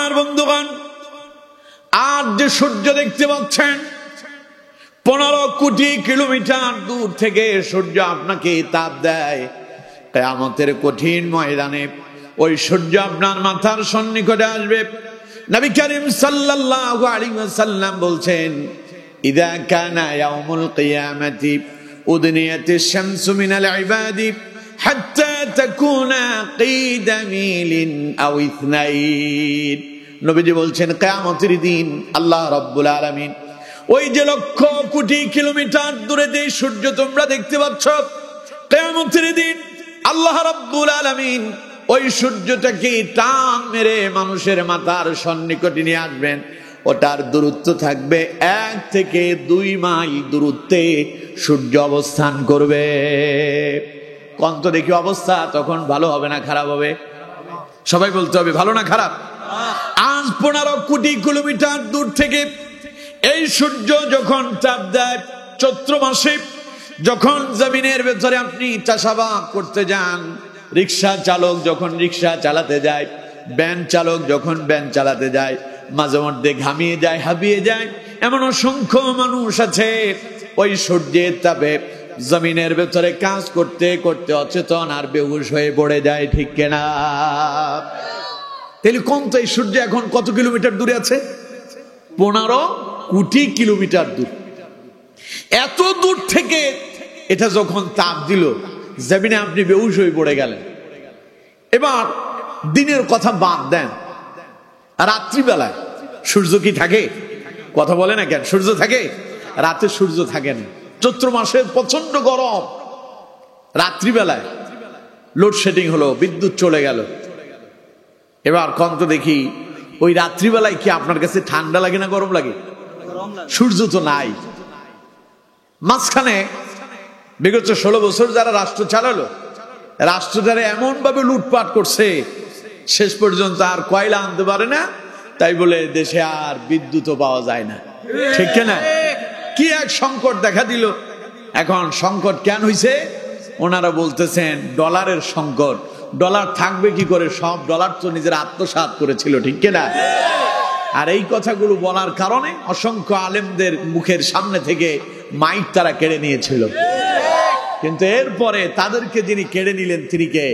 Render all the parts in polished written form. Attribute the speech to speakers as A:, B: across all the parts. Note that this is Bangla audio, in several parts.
A: আমার বন্ধুগণ, আজ যে সূর্য দেখতে পাচ্ছেন 15 কোটি কিলোমিটার দূর থেকে সূর্য আপনাকে তাপ দেয়। কিয়ামতের কঠিন ময়দানে ওই সূর্য আপনার মাথার সন্নিকটে আসবে। নবী করিম সাল্লাল্লাহু আলাইহি ওয়াসাল্লাম বলছেন, ইযা কানা ইয়াউমুল কিয়ামাতি উদনিয়াতিশ শামসু মিনাল ইবাদি হাত্তা তাকুনা কিদা মিলিন আও ইসনাইন। নবীজি বলছেন, কিয়ামতের দিন আল্লাহ রাব্বুল আলামিন ওই যে লক্ষ কোটি কিলোমিটার দূরে যে সূর্য তোমরা দেখতে পাচ্ছ, কিয়ামতের দিন আল্লাহ রাব্বুল আলামিন ওই সূর্যটাকে টান মেরে মানুষের মাথার সন্নিকটে নিয়ে আসবেন। ওটার দূরত্ব থাকবে 1 থেকে 2 মাইল দূরত্বে সূর্য অবস্থান করবে। কোন তো দেখি অবস্থা তখন ভালো হবে না খারাপ হবে? সবাই বলতে হবে ভালো না খারাপ? আজ 15 কোটি কিলোমিটার দূর থেকে এই সূর্য যখন তাপ দেয়, চৈত্র মাসে যখন জমিনের ভেতরে আপনি চাষাবাদ করতে যান, রিক্সা চালক যখন রিক্সা চালাতে যায়, ভ্যান চালক যখন ভ্যান চালাতে যায়, মাঝে মধ্যে ঘামিয়ে যায়, হাবিয়ে যায়। এমন অসংখ্য মানুষ আছে ওই সূর্যের তাপে জমিনের ভেতরে কাজ করতে করতে অচেতন আর বেহুশ হয়ে পড়ে যায়, ঠিক কিনা? তাহলে কোন তো এই সূর্য এখন কত কিলোমিটার দূরে আছে? 15 কোটি কিলোমিটার দূর। এত দূর থেকে এটা যখন তাপ দিল, জমিনে আপনি বেহুশ হয়ে পড়ে গেলেন। এবার দিনের কথা বাদ দেন, রাত্রিবেলায় সূর্য কি থাকে? কথা বলে না কেন? সূর্য থাকে? রাতে সূর্য থাকে না। চৈত্র মাসে প্রচন্ড গরম, রাত্রিবেলায় লোডশেডিং হলো, বিদ্যুৎ চলে গেল। এবার কম তো দেখি ওই রাত্রিবেলায় কি আপনার কাছে ঠান্ডা লাগে না গরম লাগে? সূর্য তো নাই। মাঝখানে বিগত 16 বছর যারা রাষ্ট্র চালালো, রাষ্ট্রটারে এমন ভাবে লুটপাট করছে, শেষ পর্যন্ত আর কয়লা আনতে পারে না, তাই বলে দেশে আর বিদ্যুৎও পাওয়া যায় না, ঠিক না? কি এক সংকট দেখা দিল। এখন সংকট কেন হইছে? ওনারা বলতেছেন ডলারের সংকট। ডলার থাকবে কি করে? সব ডলার তো নিজের আত্মসাৎ করেছিল, ঠিক কিনা? আর এই কথাগুলো বলার কারণে অসংখ্য আলেমদের মুখের সামনে থেকে মাইক তারা কেড়ে নিয়েছিল। কিন্তু এরপরে তাদেরকে যিনি কেড়ে নিলেন তিনি কে?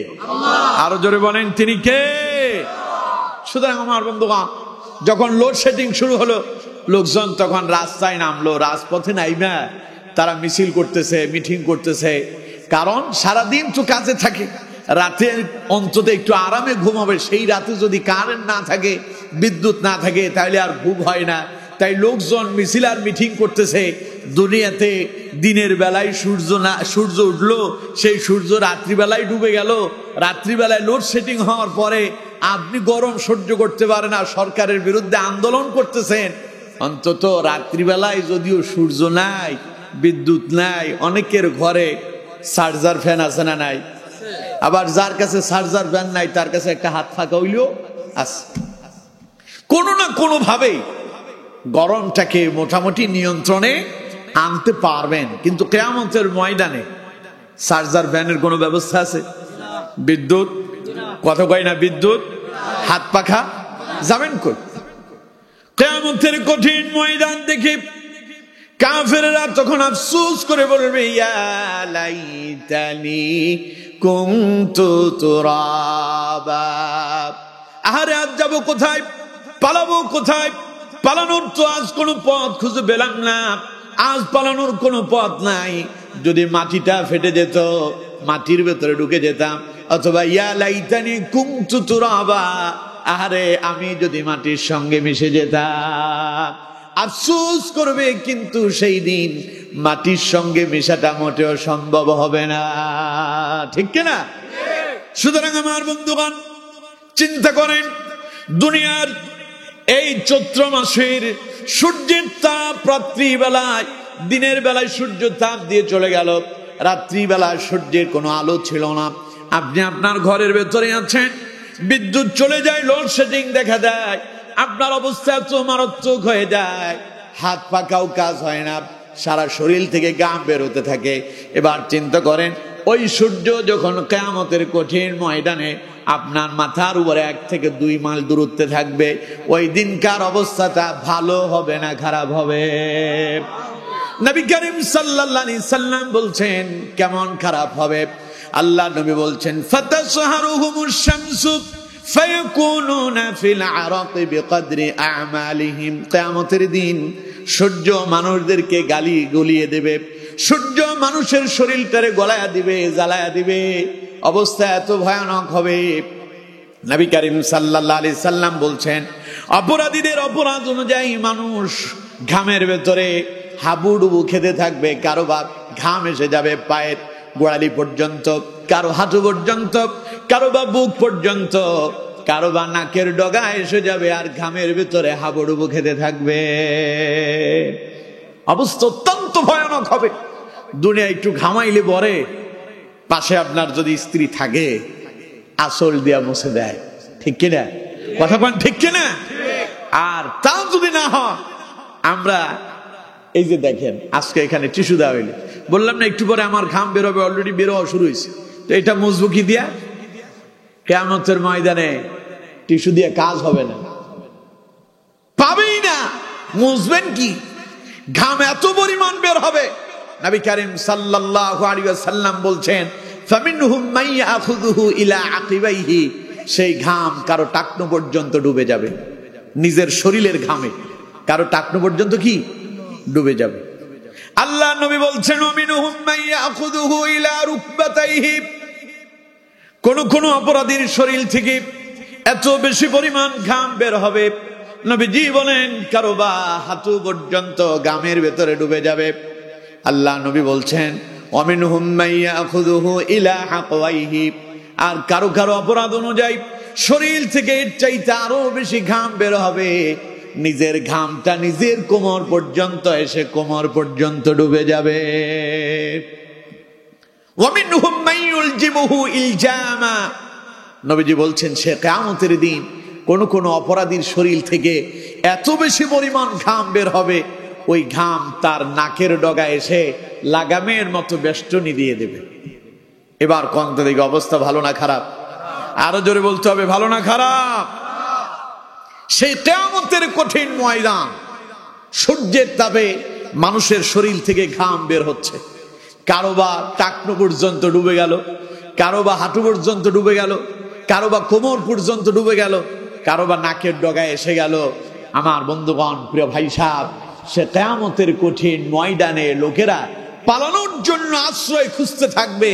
A: আরো জোরে বলেন, তিনি কে? সুতরাং আমার বন্ধুগণ, যখন লোডশেডিং শুরু হলো, লোকজন তখন রাস্তায় নামলো। রাজপথে নাইবা তারা মিছিল করতেছে, মিটিং করতেছে। কারণ সারাদিন তো কাজে থাকে, রাতে অন্তত একটু আরামে ঘুমাবে। সেই রাতে যদি কারেন্ট না থাকে, বিদ্যুৎ না থাকে, তাহলে আর ঘুম হয় না। তাই লোকজন মিছিল আর মিটিং করতেছে। দুনিয়াতে দিনের বেলায় সূর্য উঠলো, সেই সূর্য রাত্রিবেলায় ডুবে গেল। রাত্রিবেলায় লোডশেডিং হওয়ার পরে আপনি গরম সহ্য করতে পারেন না, সরকারের বিরুদ্ধে আন্দোলন করতেছেন। অন্তত রাত্রিবেলায় যদিও সূর্য নাই, বিদ্যুৎ নাই, অনেকের ঘরে চার্জার ফ্যান আছে না নাই? আবার যার কাছে চার্জার ফ্যান নাই তার কাছে একটা হাত ফাঁকা হইলেও আছে। কোনো না কোনো ভাবে গরমটাকে মোটামুটি নিয়ন্ত্রণে আনতে পারবেন। কিন্তু কিয়ামতের ময়দানে চার্জার ফ্যানের কোনো ব্যবস্থা আছে? বিদ্যুৎ, কথা কয় না, বিদ্যুৎ, হাত পাখা যাবেন কই? কিয়ামতের কঠিন ময়দান দেখে কাফেররা তখন আফসোস করে বলবে, ইয়া লাইতানি কুনতু তুরাবা। আহারে আজ যাবো কোথায়, পালাবো কোথায়? পালানোর তো আজ কোনো পথ খুঁজে পেলাম না, আজ পালানোর কোনো পথ নাই। যদি মাটিটা ফেটে যেত, মাটির ভেতরে ঢুকে যেতাম, অথবা ইয়া লাইতানি কুনতু তুরাবা, আহারে আমি যদি মাটির সঙ্গে মিশে যেতাম। আফসোস করবে, কিন্তু সেই দিন মাটির সঙ্গে মেশাটা মোটেও সম্ভব হবে না, ঠিক কিনা? সুতরাং আমার বন্ধুগণ, চিন্তা করেন, দুনিয়ার এই চৈত্র মাসের সূর্যের তাপ রাত্রিবেলায়, দিনের বেলায় সূর্য তাপ দিয়ে চলে গেল, রাত্রিবেলায় সূর্যের কোনো আলো ছিল না। আপনি আপনার ঘরের ভেতরে আছেন, বিদ্যুৎ চলে যায়, লোডশেডিং দেখা দেয়, আপনার অবস্থা এত মারাত্মক হয়ে যায়, হাত পাকাও কাজ হয় না, সারা শরীর থেকে ঘাম বেরোতে থাকে। এবার চিন্তা করেন, ওই সূর্য যখন কিয়ামতের কঠিন ময়দানে আপনার মাথার উপরে 1 থেকে 2 মাইল দূরত্বে থাকবে। ওই দিনকার অবস্থাটা ভালো হবে না খারাপ হবে? নবী করিম সাল্লাল্লাহু আলাইহি সাল্লাম বলছেন কেমন খারাপ হবে? আল্লাহ নবী বলছেন ফাতাসহারুহুমুশ শামসু ফায়াকুনুনা ফিল আরাকি বিকদরি আমালিহিম। কিয়ামতের দিন সূর্য মানুষদেরকে গলিয়ে দেবে, সূর্য মানুষের শরীরটারে গলায়া দিবে, জ্বালায়া দিবে। অবস্থা এত ভয়ানক হবে। নবী করিম সাল্লাল্লাহু আলাইহি সাল্লাম বলছেন অপরাধীদের অপরাধ অনুযায়ী মানুষ ঘামের ভেতরে হাবুডুবু খেতে থাকবে। কারো বা ঘাম এসে যাবে পায়ের গোড়ালি পর্যন্ত, কারো হাঁটু পর্যন্ত, কারো বা বুক পর্যন্ত, কারো বা নাকের ডগা এসে যাবে আর ঘামের ভিতরে হাবুডুবু খেতে থাকবে। অবস্থা অত্যন্ত ভয়ানক হবে। দুনিয়া একটু ঘামাইলে পরে পাশে আপনার যদি স্ত্রী থাকে আসল দিয়া মুছে দেয়, ঠিক কিনা? কথা বলেন ঠিক কিনা? আর তাও যদি না হয়, আমরা এই যে দেখেন আজকে এখানে টিস্যু দেওয়া হইলে, বললাম না একটু পরে আমার ঘাম বেরোবে, অলরেডি বের হওয়া শুরু হয়েছে, তো এটা মুছবো কি দিয়া? কিয়ামতের ময়দানে টিস্যু দিয়ে কাজ হবে না, পাবেই না। মুছবেন কি? ঘাম এত পরিমাণ বের হবে। নবী করিম সাল্লাল্লাহু আলাইহি ওয়াসাল্লাম বলছেন ফামিনহুম মান ইয়াখুযুহু ইলা আকিবাইহি। সেই ঘাম কারো টাকনো পর্যন্ত ডুবে যাবে, নিজের শরীরের ঘামে কারো টাকনো পর্যন্ত কি ডুবে যাবে। আল্লাহ নবী বলছেন ওয়ামিনহুম মান ইয়াখুযুহু ইলা রুকবাতাইহি। কোন অপরাধীর শরীর থেকে এত বেশি পরিমাণ ঘাম বের হবে, নবীজি বলেন কারো বা হাঁটু পর্যন্ত ঘামের ভেতরে ডুবে যাবে। আল্লাহ নবী বলছেন ওয়ামিনহুম মান ইয়াখুযুহু ইলা হাকওয়াইহি। আর কারো অপরাধ অনুযায়ী শরীর থেকে এর চাইতে আরো বেশি ঘাম বের হবে, নিজের ঘামটা নিজের কোমর পর্যন্ত এসে কোমর পর্যন্ত ডুবে যাবে। ওয়ামিনহুম মান ইউলজিমুহু ইলজামা। নবীজি বলছেন সে কিয়ামতের দিন কোন অপরাধীর শরীর থেকে এত বেশি পরিমাণ ঘাম বের হবে, ওই ঘাম তার নাকের ডগা এসে লাগামের মতো বেষ্টনী দিয়ে দেবে। এবার কোনটা দিকে অবস্থা ভালো না খারাপ? আরো জোরে বলতে হবে ভালো না খারাপ? সেই কিয়ামতের কঠিন ময়দান, সূর্যের তাপে মানুষের শরীর থেকে ঘাম বের হচ্ছে, কারো বা টাকনো পর্যন্ত ডুবে গেল, কারো বা হাঁটু পর্যন্ত ডুবে গেল, কারো বা কোমর পর্যন্ত ডুবে গেল, কারো বা নাকের ডগায় এসে গেল। আমার বন্ধুগণ, প্রিয় ভাই সাহেব, সে কিয়ামতের কঠিন ময়দানে লোকেরা পালানোর জন্য আশ্রয় খুঁজতে থাকবে,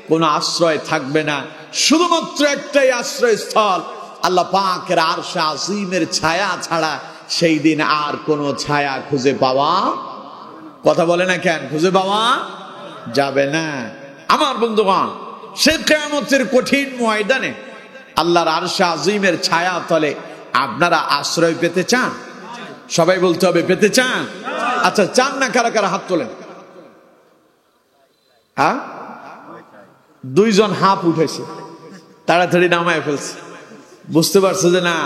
A: কোনো আশ্রয় থাকবে না। শুধুমাত্র একটাই আশ্রয়স্থল, আল্লাহ পাকের আরশে আজিমের ছায়া ছাড়া সেই দিন আর কোনো ছায়া খুঁজে পাওয়া, কথা বলে না কেন, খুঁজে পাওয়া যাবে না। আমার বন্ধুগণ, সে কিয়ামতের কঠিন ময়দানে আল্লাহর আরশে আজিমের ছায়া তলে আপনারা আশ্রয় পেতে চান? সবাই বলতে হবে পেতে চান? আচ্ছা, চান না কারা কারা হাত তোলেন। হ্যাঁ, 2 জন হাত উঠেছে, তাড়াতাড়ি নামায় ফেলছে, বুঝতে পারছে যে না,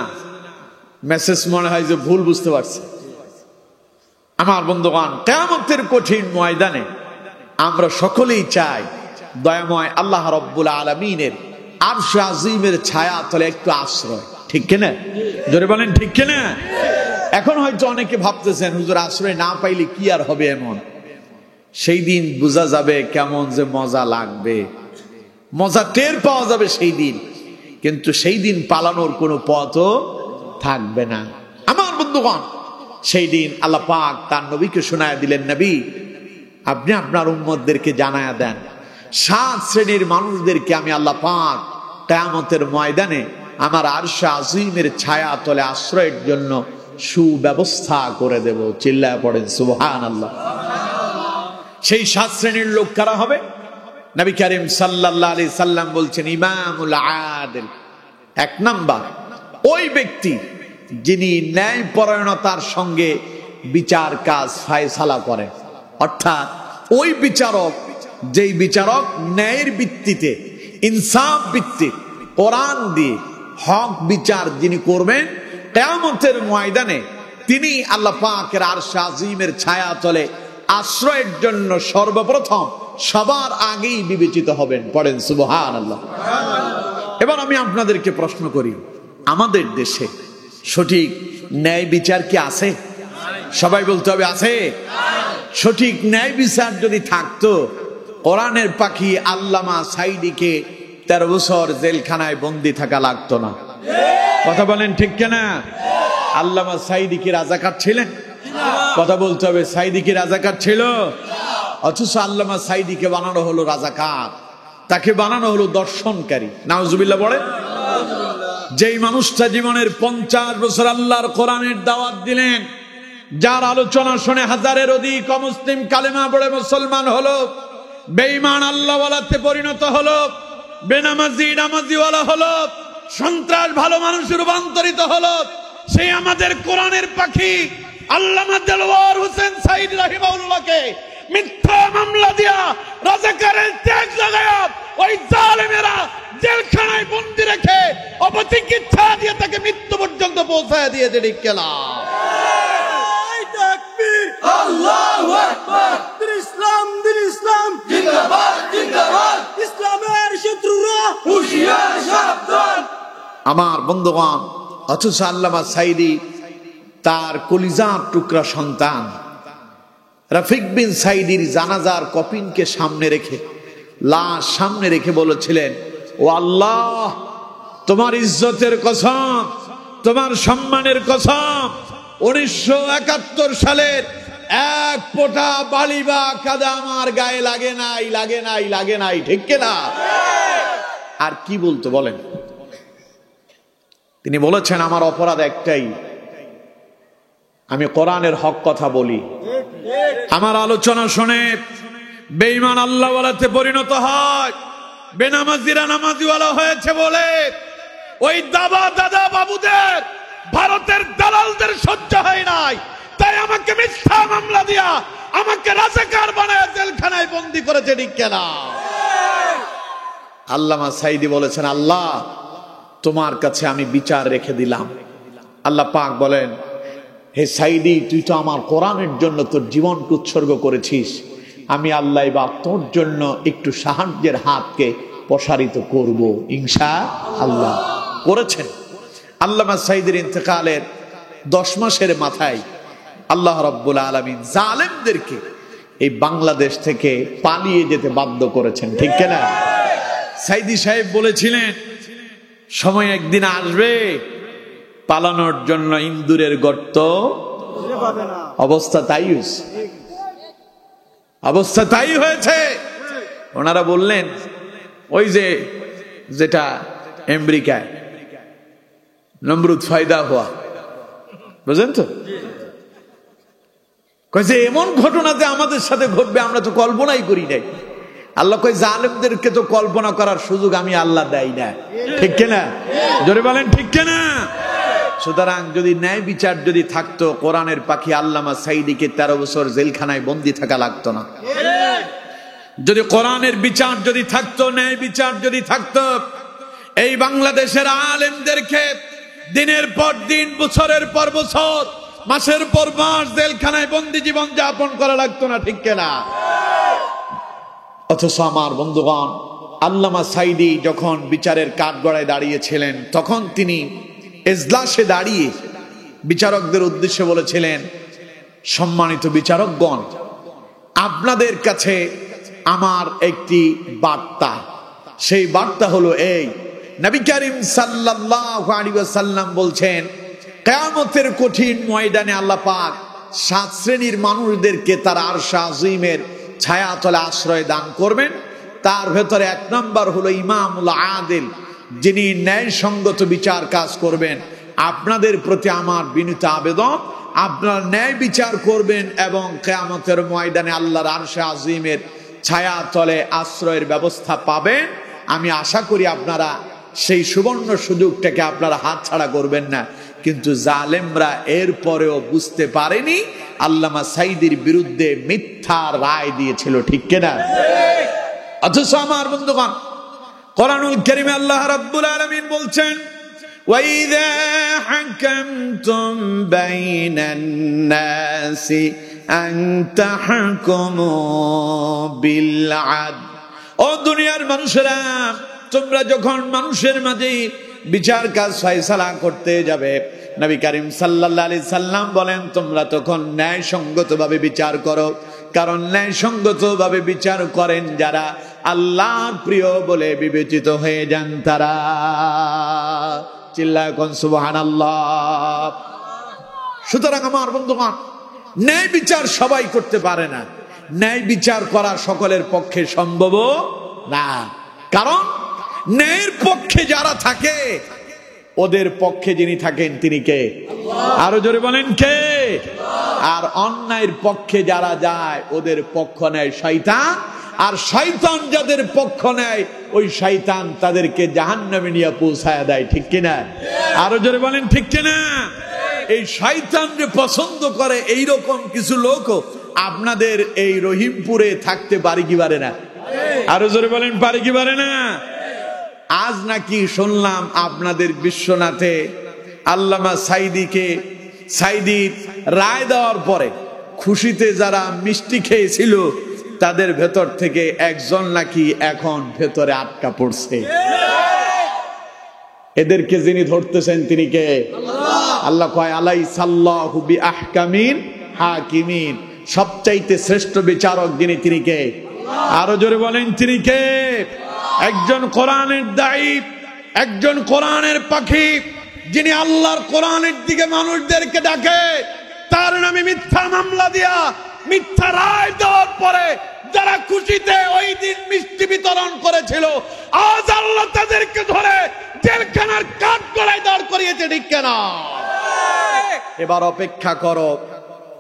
A: মেসেজ মনে হয় যে ভুল বুঝতে পারছে। আমার বন্ধুগণ, কিয়ামতের কঠিন ময়দানে আমরা সকলেই চাই দয়াময় আল্লাহ রাব্বুল আলামিনের আরশে আজিমের ছায়া তলে একটু আশ্রয়, ঠিক কিনা? জোরে বলেন ঠিক কিনা? এখন হয়তো অনেকে ভাবতেছেন হুজুর আশ্রয় না পাইলে কি আর হবে এমন। সেই দিন বোঝা যাবে কেমন যে মজা লাগবে, মজা টের পাওয়া যাবে সেই দিন, কিন্তু সেই দিন পালানোর কোনো পথও থাকবে না। আমার বন্ধুগণ, সেই দিন আল্লাহ পাক তার নবীকে শোনায় দিলেন, নবী আপনি আপনার উম্মতদেরকে জানায়া দেন 7 শ্রেণীর মানুষদেরকে আমি আল্লাহ পাক কিয়ামতের ময়দানে আমার আরশে আজিমের ছায়া তলে আশ্রয়ের জন্য সুব্যবস্থা করে দেব। চিল্লায় পড়েন সুবহানাল্লাহ। সেই 7 শ্রেণীর লোক কারা হবে? নবী করিম সাল্লাল্লাহু আলাইহি সাল্লাম বলছেন ইমামুল আদিল। 1 নাম্বার ওই ব্যক্তি যিনি ন্যায়পরায়ণতার সঙ্গে বিচার কাজ ফায়সালা করে, অর্থাৎ ওই বিচারক, যেই বিচারক ন্যায়ের ভিত্তিতে, ইনসাফ ভিত্তিক, কোরআন দিয়ে হক বিচার যিনি করবেন কিয়ামতের ময়দানে, তিনি আল্লাহ পাকের আরশে আজিমের ছায়া তলে আশ্রয়ের জন্য সর্বপ্রথম সবার আগেই বিবেচিত হবেন। পড়েন সুবহানাল্লাহ। এবার আমি আপনাদেরকে প্রশ্ন করি, আমাদের দেশে সঠিক ন্যায় বিচার কি আছে? সবাই বলতে হবে আছে। সঠিক ন্যায় বিচার যদি থাকতো, কোরআনের পাখি আল্লামা সাঈদীকে 13 বছর জেলখানায় বন্দী থাকা লাগতো না। কথা বলেন ঠিক কিনা? আল্লামা সাঈদী কি রাজাকার ছিলেন? কথা বলতে হবে, সাঈদী কি রাজাকার ছিল? অথচ আল্লামা সাঈদীকে বানানো হলো রাজাকার, তাকে বানানো হলো দর্শনকারী। নাউজুবিল্লাহ বলে। যেই মানুষটা জীবনের 50 বছর আল্লাহর কোরআনের দাওয়াত দিলেন, যার আলোচনা শুনে হাজারের অধিক অমুসলিম কালেমা পড়ে মুসলমান হলো, বেঈমান আল্লাহওয়ালাতে পরিণত হলো, বেনামাজি নামাজিওয়ালা হলো, সন্ত্রাস ভালো মানুষ রূপান্তরিত হলো, সেই আমাদের কোরআনের পাখি আল্লামা দেলওয়ার হোসেন সাঈদী রাহিমাহুল্লাহকে মিথ্যা মামলা দিয়া রাজাকারের ট্যাগ লাগায়া ওই জালেমেরা জেলখানায় বন্দী রেখে অপচিকিৎসা দিয়ে তাকে মৃত্যু পর্যন্ত পৌঁছায় দিয়েছে। ঠিক কিনা?
B: আল্লাহু আকবার। দিন ইসলাম জিন্দাবাদ জিন্দাবাদ। ইসলামের শত্রুরা হুঁশিয়ার সাবধান।
A: আমার বন্ধুগণ, অথচ আল্লামা সাঈদী তার কলিজার টুকরা সন্তান রফিক বিন সাঈদীর জানাজার কফিনকে সামনে রেখে, লাশ সামনে রেখে বলেছিলেন, ও আল্লাহ, তোমার ইজ্জতের কসম, তোমার সম্মানের কসম, 1971 সালের এক ফোঁটা বালি বা কাদা আমার গায়ে লাগে নাই, লাগে নাই, লাগে নাই। ঠিক কিনা? আর কি বলতো বলেন? তিনি বলেছেন, আমার অপরাধ একটাই, আমি কোরআনের হক কথা বলি। আমার আলোচনা শুনে বেঈমান আল্লাহওয়ালাতে পরিণত হয়, বেনামাজিরা নামাজিওয়ালা হয়েছে বলে ওই দাদা বাবুদের, ভারতের দালালদের সহ্য হয় নাই, তাই আমাকে মিথ্যা মামলা দিয়া আমাকে রাজাকার বানায় জেলখানায় বন্দী করেছে। ঠিক কিনা? আল্লামা সাঈদী বলেছেন, আল্লাহ, তোমার কাছে আমি বিচার রেখে দিলাম। আল্লাহ পাক বলেন, হে সাঈদী, তুই তো আমার কোরআনের জন্য তোর জীবনকে উৎসর্গ করেছিস, আমি আল্লাহ বা তোর জন্য একটু সাহায্যের হাতকে প্রসারিত করব ইনশাআল্লাহ। করেছেন। আল্লামা সাঈদীর ইন্তেকালের 10 মাসের মাথায় আল্লাহ রাব্বুল আলামিন জালেমদেরকে এই বাংলাদেশ থেকে পালিয়ে যেতে বাধ্য করেছেন। ঠিক কিনা? সাঈদী সাহেব বলেছিলেন, সময় একদিন আসবে পালানোর জন্য ইন্দুরের গর্ত। অবস্থা তাই হয়েছে। ওনারা বললেন, ওই যেটা আমেরিকায় নমরুদ ফায়দা হওয়া, বুঝলেন তো? কয়েছে এমন ঘটনাতে আমাদের সাথে ঘটবে আমরা তো কল্পনাই করি নাই। আল্লাহ কয়, জালেমদেরকে তো কল্পনা করার সুযোগ আমি আল্লাহ দেই না। ঠিক কিনা? জোরে বলেন ঠিক কিনা? সুতরাং যদি ন্যায় বিচার যদি থাকতো, কোরআনের পাখি আল্লামা সাঈদীকে 13 বছর জেলখানায় বন্দী থাকা লাগতো না। যদি কোরআনের বিচার যদি থাকতো, ন্যায় বিচার যদি থাকতো, এই বাংলাদেশের আলেমদেরকে দিনের পর দিন, বছরের পর বছর, মাসের পর মাস জেলখানায় বন্দী জীবন যাপন করা লাগতো না। ঠিক কিনা? অথচ আমার বন্ধুগণ, আল্লামা সাঈদী যখন বিচারের কাঠগড়ায় দাঁড়িয়েছিলেন, তখন তিনি এজলাসে দাঁড়িয়ে বিচারকদের উদ্দেশ্যে বলেছিলেন, সম্মানিত বিচারকগণ, আপনাদের কাছে আমার একটি বার্তা। সেই বার্তা হলো এই, নবী করিম সাল্লাল্লাহু আলাইহি ওয়াসাল্লাম বলছেন, কিয়ামতের কঠিন ময়দানে আল্লাহ পাক 7 শ্রেণীর মানুষদেরকে তার আরশ আজিমের ছায়াতলে আশ্রয় দান করবেন। তার ভেতরে 1 নম্বর হলো ইমামুল আদিল, যিনি ন্যায়সঙ্গত বিচার কাজ করবেন। আপনাদের প্রতি আমার বিনীত আবেদন, আপনারা ন্যায় বিচার করবেন এবং কিয়ামতের ময়দানে আল্লাহর আরশে আজিমের ছায়াতলে আশ্রয়ের ব্যবস্থা পাবেন। আমি আশা করি আপনারা সেই সুবর্ণ সুযোগটাকে আপনারা হাতছাড়া করবেন না। কিন্তু জালেমরা এর পরেও বুঝতে পারেনি, আল্লামা সাঈদীর বিরুদ্ধে মিথ্যা রায় দিয়েছিল। ঠিক কিনা? অথচ আমার বন্ধুগণ, কোরআনুল কারীমে আল্লাহ রাব্বুল আলামিন বলছেন, وَإِذَا حَكَمْتُمْ بَيْنَ النَّاسِ أَن تَحْكُمُوا بِالْعَدْلِ। ও দুনিয়ার মানুষেরা, তোমরা যখন মানুষের মাঝে বিচার কাজ ফয়সালা করতে যাবে, নবী করিম সাল্লাল্লাহু আলাইহি সাল্লাম বলেন তোমরা তখন ন্যায়সঙ্গতভাবে বিচার করো, কারণ ন্যায়সঙ্গতভাবে বিচার করেন যারা আল্লাহর প্রিয় বলে বিবেচিত হয়ে যান তারা। চিল্লায় কোন সুবহানাল্লাহ। সুতরাং আমার বন্ধুগণ, ন্যায় বিচার সবাই করতে পারে না, ন্যায় বিচার করা সকলের পক্ষে সম্ভব না, কারণ ন্যায়ের পক্ষে যারা থাকে ওদের পক্ষে যিনি থাকেন তিনি কে? আরো জোরে বলেন কে? আর অন্যায়ের পক্ষে যারা যায় ওদের পক্ষ নেয় শয়তান, আর শয়তান যাদের পক্ষ নেয় ওই শয়তান তাদেরকে জাহান্নামে নিয়ে পৌঁছায় দেয়। ঠিক কিনা? আরো জোরে বলেন ঠিক কিনা? এই শয়তানকে পছন্দ করে এইরকম কিছু লোক আপনাদের এই রহিমপুরে থাকতে পারে কি পারে না? আরো জোরে বলেন পারে কি পারে না? আজ নাকি শুনলাম আপনাদের বিশ্বনাথে আল্লামা সাইদির রায় দেওয়ার পরে খুশিতে যারা মিষ্টি খেয়েছিল তাদের ভেতর থেকে একজন নাকি এখন ভেতরে আটকা পড়ছে। এদেরকে যিনি ধরতেছেন তিনি কে? আল্লাহ কয় আলাইসাল্লাহু বিআহকামিল হাকিমিন, সবচাইতে শ্রেষ্ঠ বিচারক যিনি তিনি কে? আরো জোরে বলেন তিনি কে? একজন কোরআনের দায়ী, একজন কোরআনের পাখি, যিনি আল্লাহর কোরআনের দিকে মানুষদেরকে ডাকে, তার নামে মিথ্যা মামলা দিয়া মিথ্যা রায় দেওয়ার পরে যারা খুশিতে ওই দিন মিষ্টি বিতরণ করেছিল, আজ আল্লাহ তাদেরকে ধরে জেলখানার কাঠ গড়ায় দাঁড় করিয়েছে। ঠিক কেনা? এবার অপেক্ষা করো,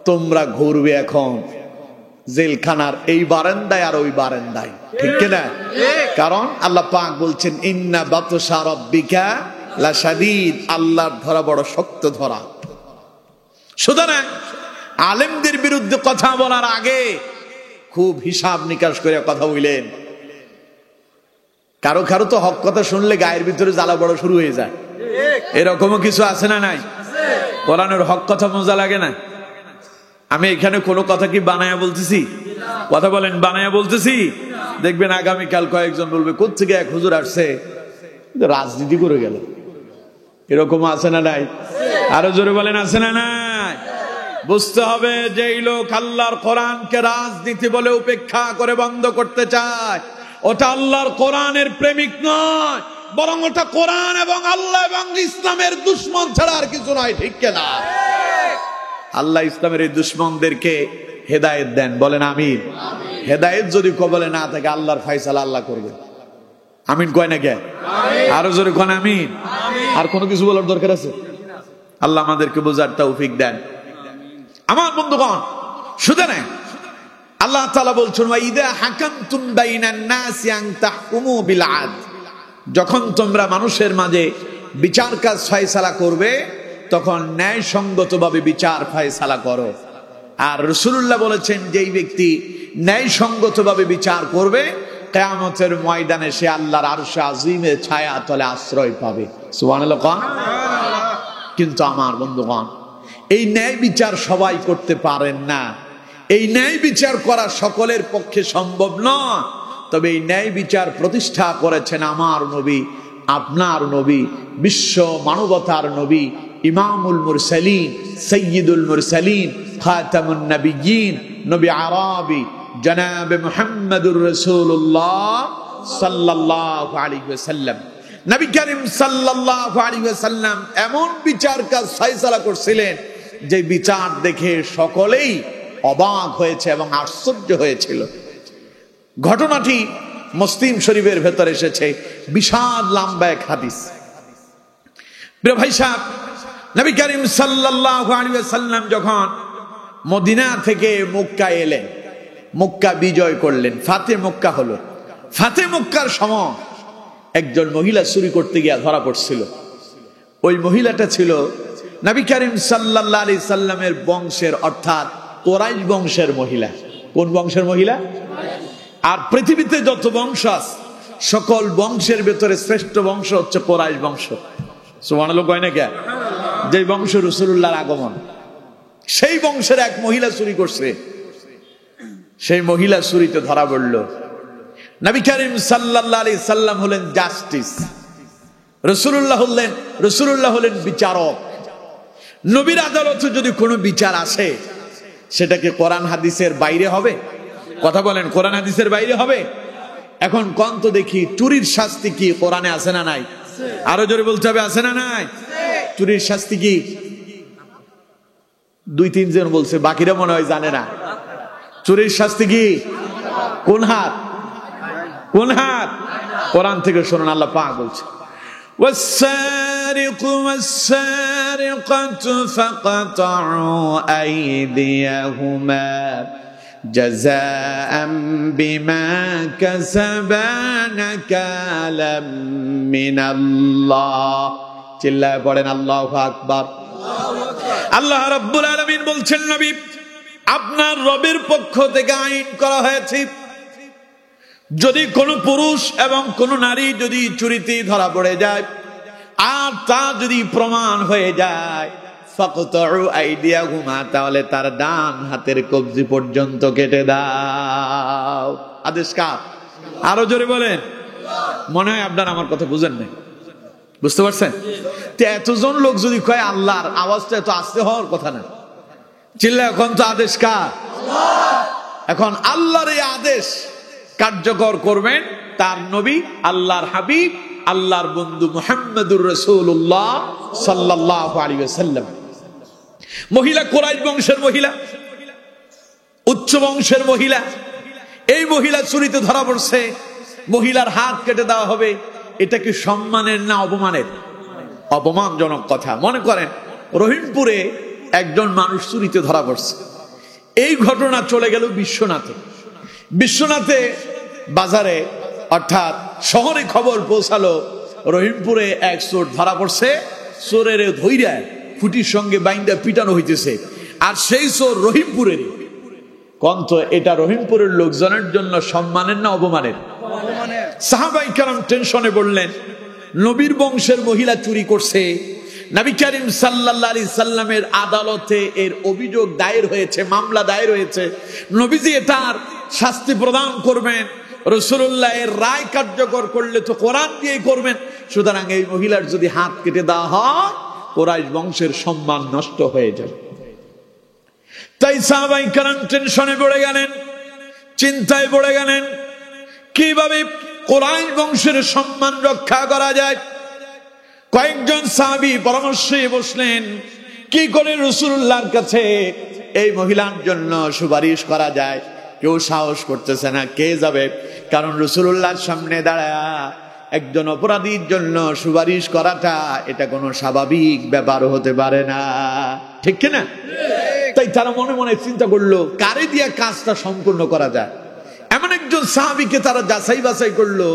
A: তোমরা ঘুরবে এখন জেলখানার এই বারান্দায় আর ওই বারান্দায়। ঠিক কিনা? কারণ আল্লাহ পাক বলছেন ইন্না বাতশা রাব্বিকা লাশাদীদ, আল্লাহর ধরা বড় শক্ত ধরা। সুতরাং আলেমদের বিরুদ্ধে কথা বলার আগে খুব হিসাব নিকাশ করে কথা বললেন। কারো কারো তো হক কথা শুনলে গায়ের ভিতরে জ্বালা বড় শুরু হয়ে যায়, এরকমও কিছু আছে না নাই? কোরআনের হক কথা মজা লাগে না? আমি এখানে কোনো কথা কি বানায়া বলতেছি? কথা বলেন, বানায়া বলতেছি? দেখবেন আগামীকাল কয়েকজন বলবে কোত্থেকে এক হুজুর আসছে রাজনীতি করে গেল। এরকম আছে না নাই? আরো জোরে বলেন আছে না নাই? বুঝতে হবে যে এই লোক আল্লাহর কোরআনকে রাজনীতি বলে উপেক্ষা করে বন্ধ করতে চায়, ওটা আল্লাহর কোরআনের প্রেমিক নয়, বরং ওটা কোরআন এবং আল্লাহ এবং ইসলামের দুশ্মন ছাড়া আর কিছু নয়। ঠিক কিনা? আল্লাহ ইসলামের এই দুশ্মনদেরকে হেদায়েত দেন, বলেন আমিন। হেদায়েত যদি কবলে না থাকে আল্লাহর ফয়সালা আল্লাহ করবে। আমিন কয় না কে? আরো জোরে কোন আমিন। আর কোনো কিছু বলার দরকার আছে? আল্লাহ আমাদেরকে বোঝার তৌফিক দেন। আমার বন্ধুগণ, সুতরাং আল্লাহ তাআলা বলছেন ওয়া ইযা হাকামতুম বাইনান নাসি আন তাহকুমু বিল আদল, যখন তোমরা মানুষের মাঝে বিচার কাজ ফয়সালা করবে তখন ন্যায়সঙ্গতভাবে বিচার ফয়সালা করো। আর রাসূলুল্লাহ বলেছেন যেই ব্যক্তি ন্যায়সঙ্গতভাবে বিচার করবে কিয়ামতের ময়দানে সে আল্লাহর আরশে আজিমের ছায়া তলে আশ্রয় পাবে। সুবহানাল্লাহ। কিন্তু আমার বন্ধুগণ, এই ন্যায় বিচার সবাই করতে পারেন না, এই ন্যায় বিচার করা সকলের পক্ষে সম্ভব নয়। তবে এই ন্যায় বিচার প্রতিষ্ঠা করেছেন আমার নবী, আপনার নবী, বিশ্ব মানবতার নবী, ইমামুল মুরসালিন, সাইয়্যিদুল মুরসালিন, খাতামুন নবিয়্যিন, নবী আরবি জনাবে মুহাম্মদুর রাসূলুল্লাহ সাল্লাল্লাহু আলাইহি ওয়াসাল্লাম। নবী করিম সাল্লাল্লাহু আলাইহি ওয়াসাল্লাম এমন বিচার কাজ ফয়সালা করছিলেন যে বিচার দেখে সকলেই অবাক হয়েছে এবং আশ্চর্য হয়েছিল। ঘটনাটি মুসলিম শরীফের ভেতরে এসেছে, বিশাল লম্বা এক হাদিস। প্রিয় ভাই সাহেব, নবী করিম সাল্লাল্লাহু আলাইহি ওয়াসাল্লাম যখন মদিনা থেকে মক্কা এলেন, মক্কা বিজয় করলেন, ফাতে মক্কা হলো। ফাতে মক্কার সময় একজন মহিলা চুরি করতে গিয়ে ধরা পড়ছিল। ওই মহিলাটা ছিল নবী করিম সাল্লাল্লাহু আলাইহি সাল্লামের বংশের, অর্থাৎ কুরাইশ বংশের মহিলা। কোন বংশের মহিলা? আর পৃথিবীতে যত বংশ আছে সকল বংশের ভেতরে শ্রেষ্ঠ বংশ হচ্ছে কুরাইশ বংশ। সুবহানাল্লাহ কয় না কে? যে বংশ রাসূলুল্লাহর আগমন, সেই বংশের এক মহিলা চুরি করছে। সেই মহিলা চুরিতে ধরা পড়ল। নবী করিম সাল্লাল্লাহু আলাইহি সাল্লাম হলেন জাস্টিস, রাসূলুল্লাহ হলেন বিচারক। নবীর আদালতে যদি কোনো বিচার আসে সেটা কি কোরআন হাদিসের বাইরে হবে? কথা বলেন, কোরআন হাদিসের বাইরে হবে? এখন কোন তো দেখি চুরির শাস্তি কি কোরআনে আছে না নাই? আরো জোরে বলতে হবে, আছে না নাই? চুরির শাস্তি কি? 2-3 জন বলছে, বাকিরা মনে হয় জানে না। চুরির শাস্তি কি? কোন হাত? কোন হাত? কোরআন থেকে শুনুন, আল্লাহ পাক বলছে, والسارق والسارقة فقطعوا أيديهما جزاء بما كسبا نكالا من الله। চিল্লায় পড়েন আল্লাহু আকবার। আল্লাহ রাব্বুল আলামিন বলছেন, নবী আপনার রবের পক্ষ থেকে আইন করা হয়েছে, যদি কোনো পুরুষ এবং কোনো নারী যদি চুরিতে ধরা পড়ে যায় আর তা যদি প্রমাণ হয়ে যায়, ফাকতাউ আইদিয়াহুমা, তাহলে তার ডান হাতের কবজি পর্যন্ত কেটে দাও। আদেশ কার? আরো জোরে বলেন। মনে হয় আপনারা আমার কথা বুঝেন নাই, বুঝতে পারছেন? এতজন লোক যদি কয় আল্লাহর, আওয়াজটা এত আস্তে হওয়ার কথা না। চিল্লা, এখন তো আদেশ কার? এখন আল্লাহর এই আদেশ কার্যকর করবেন তার নবী, আল্লাহর হাবিব, আল্লাহর বন্ধু মুহাম্মদুর রাসূলুল্লাহ সাল্লাল্লাহু আলাইহি ওয়াসাল্লাম। মহিলা কুরাইশ বংশের মহিলা, উচ্চ বংশের মহিলা, এই মহিলা চুরিতে ধরা পড়ছে, মহিলার হাত কেটে দেওয়া হবে। এটা কি সম্মানের না অপমানের? অপমানজনক কথা। মনে করেন রহিমপুরে একজন মানুষ চুরিতে ধরা পড়ছে, এই ঘটনা চলে গেল বিশ্বনাথে। বিশ্বনাথে বাজারে অর্থাৎ শহরে খবর পৌঁছালো, রহিমপুরে এক চোর ধরা পড়ছে, চোরের ধইরা খুঁটির সঙ্গে বাইন্দা পিটানো হইতেছে, আর সেই চোর রহিমপুরের। কন্ত এটা রহিমপুরের লোকজনের জন্য সম্মানের না অপমানের? সাহাবায়ে কেরাম টেনশনে বললেন, নবীর বংশের মহিলা চুরি করছে, নবী করিম সাল্লাল্লাহু আলাইহি সাল্লামের আদালতে এর অভিযোগ দায়ের হয়েছে, মামলা দায়ের হয়েছে, নবীজি এটার শাস্তি প্রদান করবেন, রাসূলুল্লাহ এর রায় কার্যকর করলে তো কোরআন দিয়েই করবেন, সুতরাং এই মহিলার যদি হাত কেটে দেওয়া হয় কুরাইশ বংশের সম্মান নষ্ট হয়ে যাবে। তাই সাহাবায়ে কেরাম টেনশনে পড়ে গেলেন, চিন্তায় পড়ে গেলেন, কিভাবে কুরাইশ বংশের সম্মান রক্ষা করা যায়। কয়েকজন সাহাবী পরামর্শে বসলেন, কি করে রাসূলুল্লাহর কাছে এই মহিলার জন্য সুপারিশ করা যায়। কেউ সাহস করতেছে না, কে যাবে? কারণ রাসূলুল্লাহর সামনে দাঁড়ায় একজন অপরাধীর জন্য সুপারিশ করাটা এটা কোনো স্বাভাবিক ব্যাপার হতে পারে না, ঠিক কিনা? তাই তারা মনে মনে চিন্তা করলো, কারে দিয়ে কাজটা সম্পূর্ণ করা যায়। এমন একজন সাহাবীকে তারা যাচাই বাছাই করলো,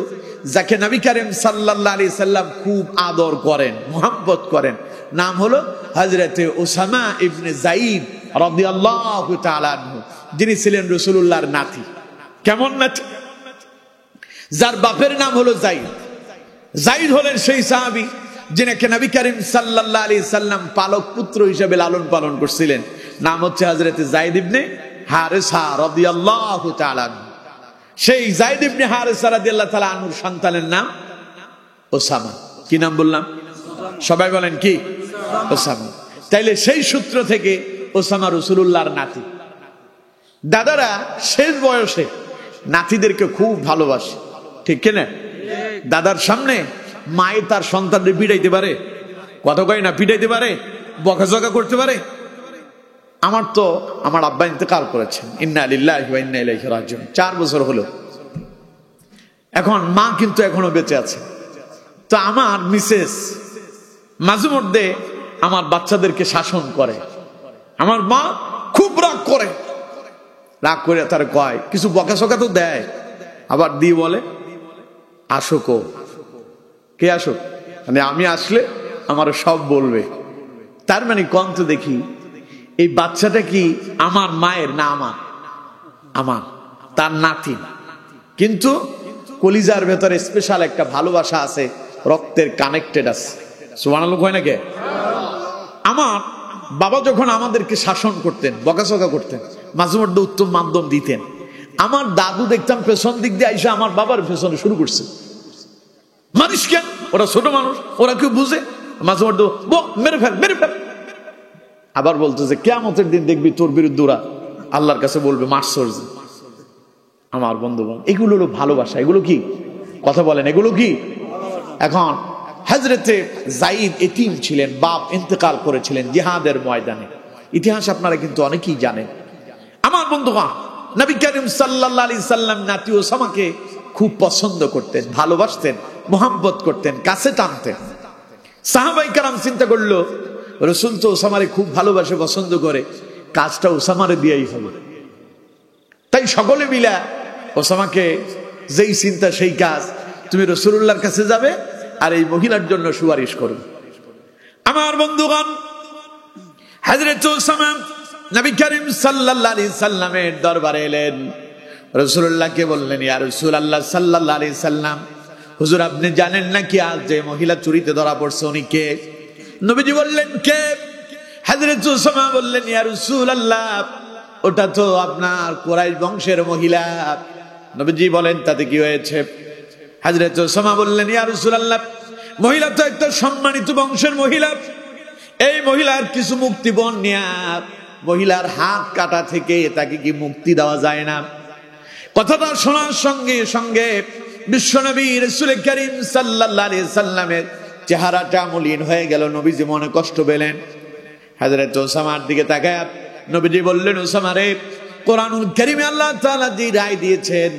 A: যাকে নবী করিম সাল্লাল্লাহু আলাইহি সাল্লাম খুব আদর করেন, মুহাব্বত করেন। নাম হলো হযরতে উসামা ইবনে যায়েদ রাদিয়াল্লাহু তাআলা আনহু, যিনি ছিলেন রাসূলুল্লাহর নাতি। কেমন নাতি? যার বাপের নাম হলো যায়েদ। যায়েদ হলেন সেই সাহাবী যিনাকে নবী করিম সাল্লাল্লাহু আলাইহি সাল্লাম পালক পুত্র হিসেবে লালন পালন করছিলেন। নাম হচ্ছে হযরতে যায়েদ ইবনে হারেসা রাদিয়াল্লাহু তাআলা আনহু। সেই যায়েদ ইবনে হারেসা রাদিয়াল্লাহু তাআলা আনহুর সন্তানের নাম ওসামা। কি নাম বললাম? সবাই বলেন কি? ওসামা। তাইলে সেই সূত্র থেকে ওসামা রাসূলুল্লাহর নাতি। দাদারা শেষ বয়সে নাতিদেরকে খুব ভালোবাসে, ঠিক কিনা? দাদার সামনে মায়ে তার সন্তানদের পিটাইতে পারে, কথা কয় না, পিটাইতে পারে, বকাঝকা করতে পারে। আমার আব্বা ইন্তেকাল করেছেন, ইন্না লিল্লাহি ওয়া ইন্না ইলাইহি রাজিউন, 4 বছর হলো। এখন মা কিন্তু এখনো বেঁচে আছে। তো আমার মিসেস মাঝে মধ্যে আমার বাচ্চাদেরকে শাসন করে। আমার মা খুব রাগ করে, রাগ করে তার কয়, কিছু বকাঝকা তো দেয়, আবার দিয়ে বলে আসুক। কে আসুক? মানে আমি আসলে আমার সব বলবে। তার মানে কম তো দেখি এই বাচ্চাটা কি আমার মায়ের না আমার? আমার, তার নাতি। কিন্তু কলিজার ভেতরে স্পেশাল একটা ভালোবাসা আছে, রক্তের কানেক্টেড আছে। সুবহানাল্লাহ হয় নাকি? আমার বাবা যখন আমাদেরকে শাসন করতেন, বকাঝকা করতেন, মাঝে মধ্যে উত্তম মাধ্যম দিতেন, আমার দাদু দেখতাম পেছন দিক দিয়ে আইসা আমার বাবার পেছনে শুরু করছে। মারিস কেন? ওরা ছোট মানুষ, ওরা কেউ বুঝে? মাঝে মধ্যে মেরে ফেল মেরে ফেল। আবার বলতেছে কিয়ামতের দিন দেখবি তোর বিরুদ্ধে ওরা আল্লাহর কাছে বলবে মারছর। আমার বন্ধুগণ, এগুলো হলো ভালোবাসা। এগুলো কি কথা বলেন? এগুলো কি? এখন হযরতে যায়েদ এতিম ছিলেন, বাপ ইন্তেকাল করেছিলেন জিহাদের ময়দানে। ইতিহাস আপনারা কিন্তু অনেকেই জানেন। আমার বন্ধুগণ, নবী করিম সাল্লাল্লাহু আলাইহি সাল্লাম নাতি ওসামাকে খুব পছন্দ করতেন, ভালোবাসতেন, মোহাব্বত করতেন, কাছে টানতেন। সাহাবায়ে কেরাম চিন্তা করলো রাসূল তো ওসামারে খুব ভালোবাসে, পছন্দ করে, কাজটা ওসামারে দিয়েই হবে। তাই সকলে মিলা ওসামাকে, যেই চিন্তা সেই কাজ, তুমি রাসূলুল্লাহর কাছে যাবে আর এই মহিলার জন্য সুপারিশ করবে। আমার বন্ধুগণ, হযরত ওসামা নবী করিম সাল্লাল্লাহু আলাইহি সাল্লামের দরবারে এলেন। রাসূলুল্লাহকে বললেন, ইয়া রাসূলুল্লাহ সাল্লাল্লাহু আলাইহি সাল্লাম, হুজুর আপনি জানেন নাকি আজ যে মহিলা চুরিতে ধরা পড়ছে উনি কে? নবীজি বললেন, কে? হযরত ওসামা বললেন, ইয়া রাসূলুল্লাহ ওটা তো আপনার কুরাইশ বংশের মহিলা। নবীজি বলেন, তাতে কি হয়েছে? হযরত ওসামা বললেন, ইয়া রাসূলুল্লাহ মহিলা তো একটা সম্মানিত বংশের মহিলা, এই মহিলার কিছু মুক্তিপণ নেয়া, মহিলার হাত কাটা থেকে তাকে কি মুক্তি দেওয়া যায় না? কথাটা শোনার সঙ্গে সঙ্গে বিশ্বনবী রাসূল করিম সাল্লাল্লাহু আলাইহি সাল্লামের চেহারাটা মলিন হয়ে গেল। নবীজি মনে কষ্ট পেলেন। হযরত ওসামার দিকে তাকায় নবীজি বললেন, ওসামা রে, কোরআনুল কারীমে আল্লাহ তাআলা যে রায় দিয়েছেন,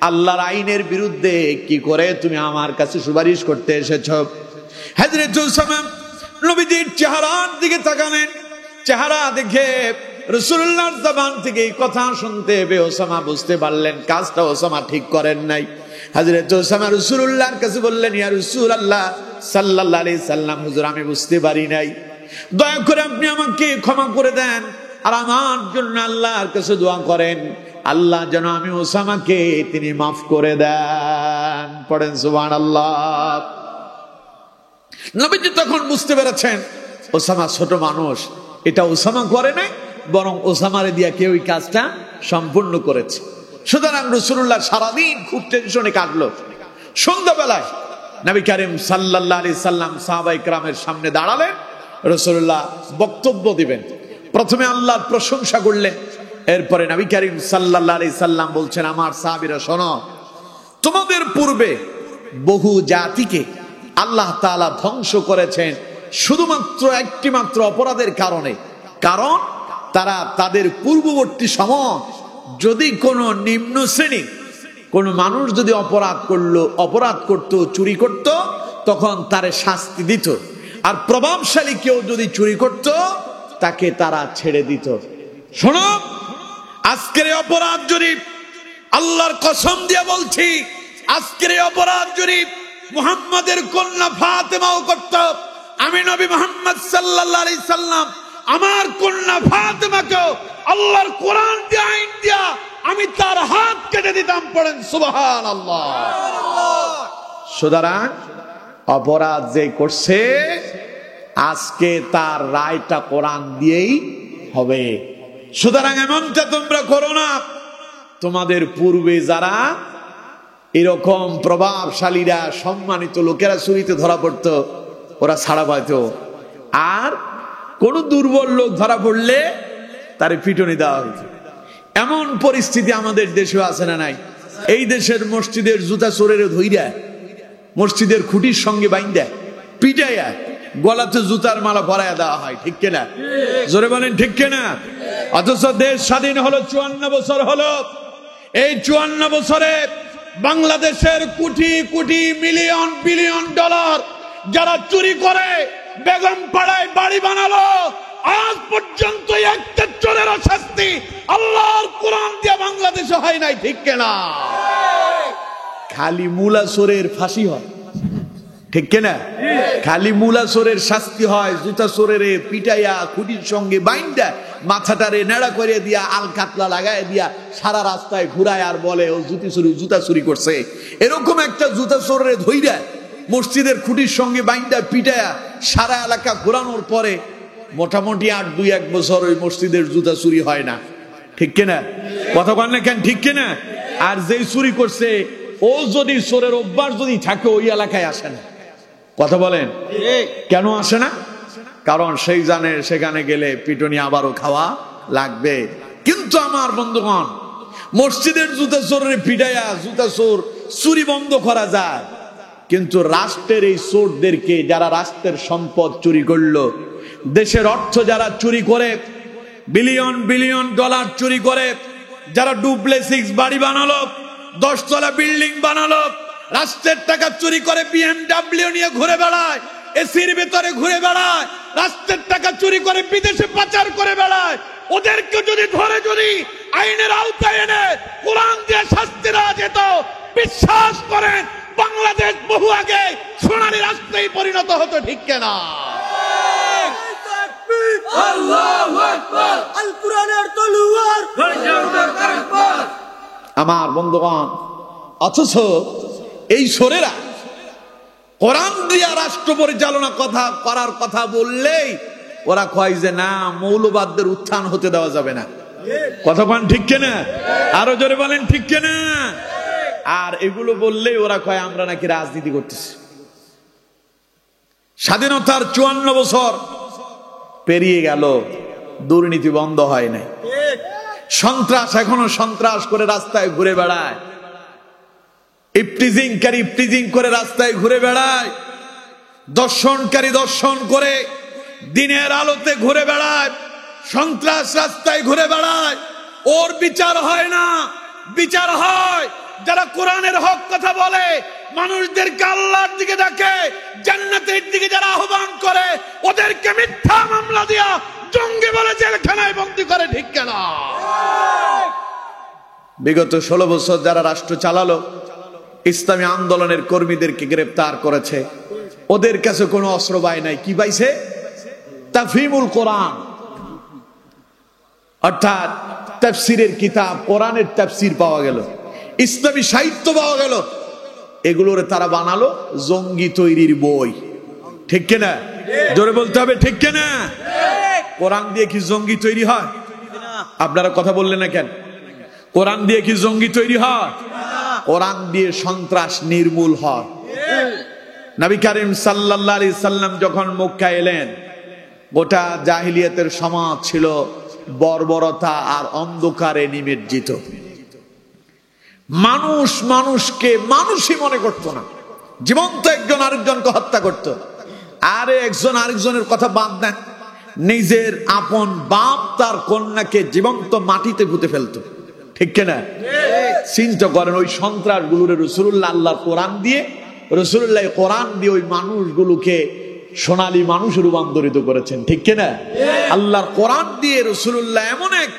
A: আল্লাহর আইনের বিরুদ্ধে কি করে তুমি আমার কাছে সুপারিশ করতে এসেছো? হযরত ওসামা নবীজির চেহারার দিকে তাকালেন। চেহারা দেখে রাসূলুল্লাহর জবান থেকে এই কথা শুনতে পেয়ে ওসামা বুঝতে পারলেন কাজটা ওসামা ঠিক করেন নাই। হযরত ওসামা রাসূলুল্লাহর কাছে বললেন, ইয়া রাসূলুল্লাহ সাল্লাল্লাহু আলাইহি সাল্লাম, হুজুর আমি বুঝতে পারি নাই, দয়া করে আপনি আমাকে ক্ষমা করে দেন আর আমার জন্য আল্লাহর কাছে দোয়া করেন, আল্লাহ যেন আমি ওসামাকে তিনি মাফ করে দেন। পড়েন সুবহানাল্লাহ। নবীজি তখন বুঝতে পেরেছেন ওসামা ছোট মানুষ, এটা ওসামা করে নাই, বরং ওসামারে দিয়া কেউ এই কাজটা সম্পূর্ণ করেছে। সুতরাং রাসূলুল্লাহ সারাদিন খুব টেনশনে কাটলো। সন্ধ্যাবেলায় নবী করিম সাল্লাল্লাহু আলাইহি সাল্লাম সাহাবায়ে কেরামের সামনে দাঁড়ালেন। রাসূলুল্লাহ বক্তব্য দিবেন। প্রথমে আল্লাহর প্রশংসা করলেন, এরপরে নবী করিম সাল্লাল্লাহু আলাইহি সাল্লাম বলছেন, আমার সাহাবীরা শোনো, তোমাদের পূর্বে বহু জাতিকে আল্লাহ তাআলা ধ্বংস করেছেন শুধুমাত্র একটি মাত্র অপরাধের কারণে। কারণ তারা তাদের পূর্ববর্তী সময় যদি কোনো নিম্ন শ্রেণী কোন মানুষ যদি অপরাধ করত, চুরি করত, তখন তারে শাস্তি দিত। আর প্রভাবশালী কেউ যদি চুরি করত তাকে তারা ছেড়ে দিত। শোনো, আজকের এই অপরাধ যদি, আল্লাহর কসম দিয়ে বলছি, আজকের এই অপরাধ যদি মুহাম্মাদের কন্যা ফাতেমাও করত, আমি নবী মুহাম্মদ সাল্লাল্লাহু আলাইহি সাল্লাম আমার কন্যা ফাতেমাকেও আল্লাহর কোরআন দিয়ে আইন দিয়া আমি তার হাত কেটে দিতাম। পড়েন সুবহানাল্লাহ। সুতরাং অপরাধ যে করছে আজকে তার রায়টা কোরআন দিয়েই হবে। সুতরাং এমনটা তোমরা করো না, তোমাদের পূর্বে যারা এরকম প্রভাবশালীরা, সম্মানিত লোকেরা চুরিতে ধরা পড়তো, ওরা ছাড়া পাইত। আর কোন দুর্বল লোক ধরা পড়লে তারে পিটুনি দেওয়া হইত। এমন পরিস্থিতি আমাদের দেশে আছে না নাই? এই দেশের মসজিদের জুতা চোরের ধইরা মসজিদের খুঁটির সঙ্গে বাইন্দা পিটাইয়া গলাতে জুতার মালা পরাইয়া দেওয়া হয়, ঠিক কিনা? জোরে বলেন ঠিক কিনা? অথচ দেশ স্বাধীন হলো 54 বছর হলো। এই 54 বছরে বাংলাদেশের crore crore million billion dollar যারা চুরি করে বেগম পাড়ায় বাড়ি বানালো, আজ পর্যন্ত একটা চোরের শাস্তি আল্লাহর কোরআন দিয়ে বাংলাদেশে হয় নাই, ঠিক কিনা? খালি মুলা চোরের ফাঁসি হয়, ঠিক কিনা? খালি মুলা চোরের শাস্তি হয়, জুতা চোরের পিটাইয়া খুঁটির সঙ্গে বাইন্দা মাথাটারে নেড়া করে দিয়া আল কাতলা লাগাই দিয়া সারা রাস্তায় ঘুরায় আর বলে ও জুতা চুরি করছে। এরকম একটা জুতা চোরের ধইরা মসজিদের খুঁটির সঙ্গে বাইন্দা পিটাইয়া সারা এলাকা ঘোরানোর পরে মোটামুটি 8-2-1 বছর ওই মসজিদের জুতা চুরি হয় না, ঠিক কিনা? কথা বলেন না কেন, ঠিক কিনা? আর যেই চুরি করছে ও যদি চোরের অভ্যাস যদি থাকে ওই এলাকায় আসে না। কথা বলেন কেন আসে না? কারণ সেই জানে সেখানে গেলে পিটুনি আবারও খাওয়া লাগবে। কিন্তু আমার বন্ধুগণ, মসজিদের জুতা চোরের পিটাইয়া জুতা চোর চুরি বন্ধ করা যায়, কিন্তু রাষ্ট্রের এই চোরদেরকে, যারা রাষ্ট্রের সম্পদ চুরি করলো, দেশের অর্থ যারা চুরি করে, বিলিয়ন বিলিয়ন ডলার চুরি করে, যারা ডুপ্লেক্স বাড়ি বানালো, 10 তলা বিল্ডিং বানালো, রাষ্ট্রের টাকা চুরি করে BMW নিয়ে ঘুরে বেড়ায়, এসির ভিতরে ঘুরে বেড়ায়, রাষ্ট্রের টাকা চুরি করে বিদেশে পাচার করে বেড়ায়, ওদেরকে যদি ধরে যদি আইনের আওতায় এনে কোরআন দিয়ে শাস্তি দেওয়া যেত, বিশ্বাস করেন বাংলাদেশ বহু আগে সোনালী রাষ্ট্রেই পরিণত হতো। ঠিক কিনা?
B: আল্লাহু আকবার, আল কোরআনের তলোয়ার,
A: আমার বন্ধুগণ, অথচ এই সোরেরা কোরআন দিয়া রাষ্ট্র পরিচালনা কথা করার কথা বললেই ওরা কয় যে না, মৌলবাদদের উত্থান হতে দেওয়া যাবে না। কথা বলেন ঠিক কিনা? আরো জোরে বলেন ঠিক কিনা? আর এগুলো বললেই ওরা কয় আমরা নাকি রাজনীতি করতেছি। স্বাধীনতার 54 বছর পেরিয়ে গেল, দুর্নীতি বন্ধ হয় নাই, সন্ত্রাস এখনো সন্ত্রাস করে রাস্তায় ঘুরে বেড়ায়, ইফটিজিংকারী ইফটিজিং করে রাস্তায় ঘুরে বেড়ায়, দর্শনকারী দর্শন করে দিনের আলোতে ঘুরে বেড়ায়, সন্ত্রাস রাস্তায় ঘুরে বেড়ায়। ওর বিচার হয় না, বিচার হয় যারা কোরআনের হক কথা বলে, মানুষদেরকে আল্লাহর দিকে ডাকে, জান্নাতের দিকে যারা আহ্বান করে, ওদেরকে মিথ্যা মামলা দিয়া জঙ্গি বলে জেলখানায় বন্দী করে। ঠিক কিনা? বিগত 16 বছর যারা রাষ্ট্র চালালো, ইসলামী আন্দোলনের কর্মীদেরকে গ্রেফতার করেছে, ওদের কাছে কোনো অস্ত্র পায় নাই। কি পাইছে? তাফহিমুল কোরআন, অর্থাৎ তাফসিরের কিতাব, কোরআনের তাফসির পাওয়া গেল, ইসলামী সাহিত্য পাওয়া গেল, এগুলোর তারা বানালো জঙ্গি তৈরির বই। ঠিক কিনা? জোরে বলতে হবে ঠিক কিনা? কোরআন দিয়ে কি জঙ্গি তৈরি হয়? আপনারা কথা বললেন না কেন? কোরআন দিয়ে কি জঙ্গি তৈরি হয়? কোরআন দিয়ে সন্ত্রাস নির্মূল হয়। নবী করিম সাল্লাল্লাহু আলাইহি সাল্লাম যখন মক্কায় এলেন, গোটা জাহিলিয়াতের সমাজ ছিল বর্বরতা আর অন্ধকারে নিমজ্জিত। মানুষ মানুষকে মানুষই মনে করতো না, জীবন্ত একজন আরেকজনকে হত্যা করত। আরে একজন আরেকজনের কথা বাদ দেন, নিজের আপন বাপ তার কন্যাকে জীবন্ত মাটিতে পুঁতে ফেলতো। ঠিক কিনা? চিন্তা করেন, ওই সন্ত্রাস গুলোরে রাসূলুল্লাহ আল্লাহর কোরআন দিয়ে, রাসূলুল্লাহ কোরআন দিয়ে ওই মানুষগুলোকে সোনালী মানুষ রূপান্তরিত করেছেন। ঠিক কিনা? আল্লাহর কোরআন দিয়ে রাসূলুল্লাহ এমন এক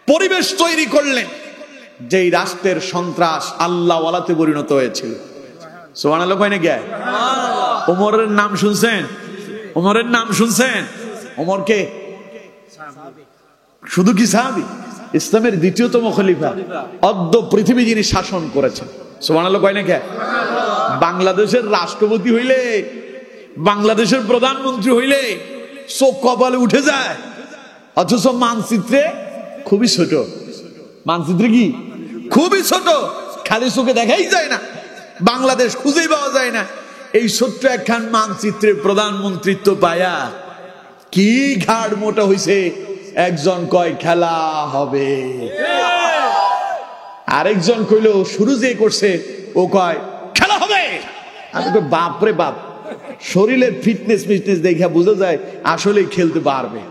A: পরিবেশ তৈরি করলেন যেই রাষ্ট্রের সন্ত্রাস আল্লাহ ওয়ালাতে পরিণত হয়েছিল। সুবহানাল্লাহ কয় না কে? ওমরের নাম শুনছেন? ওমরের নাম শুনছেন? ওমর কে? শুধু কি সাহাবী? ইসলামের দ্বিতীয়তম খলিফা, অদ্য পৃথিবী যিনি শাসন করেছেন। সুবহানাল্লাহ কয় না কে? বাংলাদেশের রাষ্ট্রপতি হইলে, বাংলাদেশের প্রধানমন্ত্রী হইলে চোখ কপালে উঠে যায়, অথচ মানচিত্রে খুবই ছোট। মানচিত্রে কি খুবই ছোট, খালি চোখে দেখাই যায় না, বাংলাদেশ খুঁজেই পাওয়া যায় না। এই ছোট্ট একখান মানচিত্রে প্রধানমন্ত্রিত্ব পায়া কি ঘাড় মোটা হইছে। একজন কয় খেলা হবে, আরেকজন কইলো শুরু যে করছে ও কয় খেলা হবে। আমি তো বাপরে বাপ, শরীরের ফিটনেস দেখা বোঝা যায় আসলে খেলতে পারবে।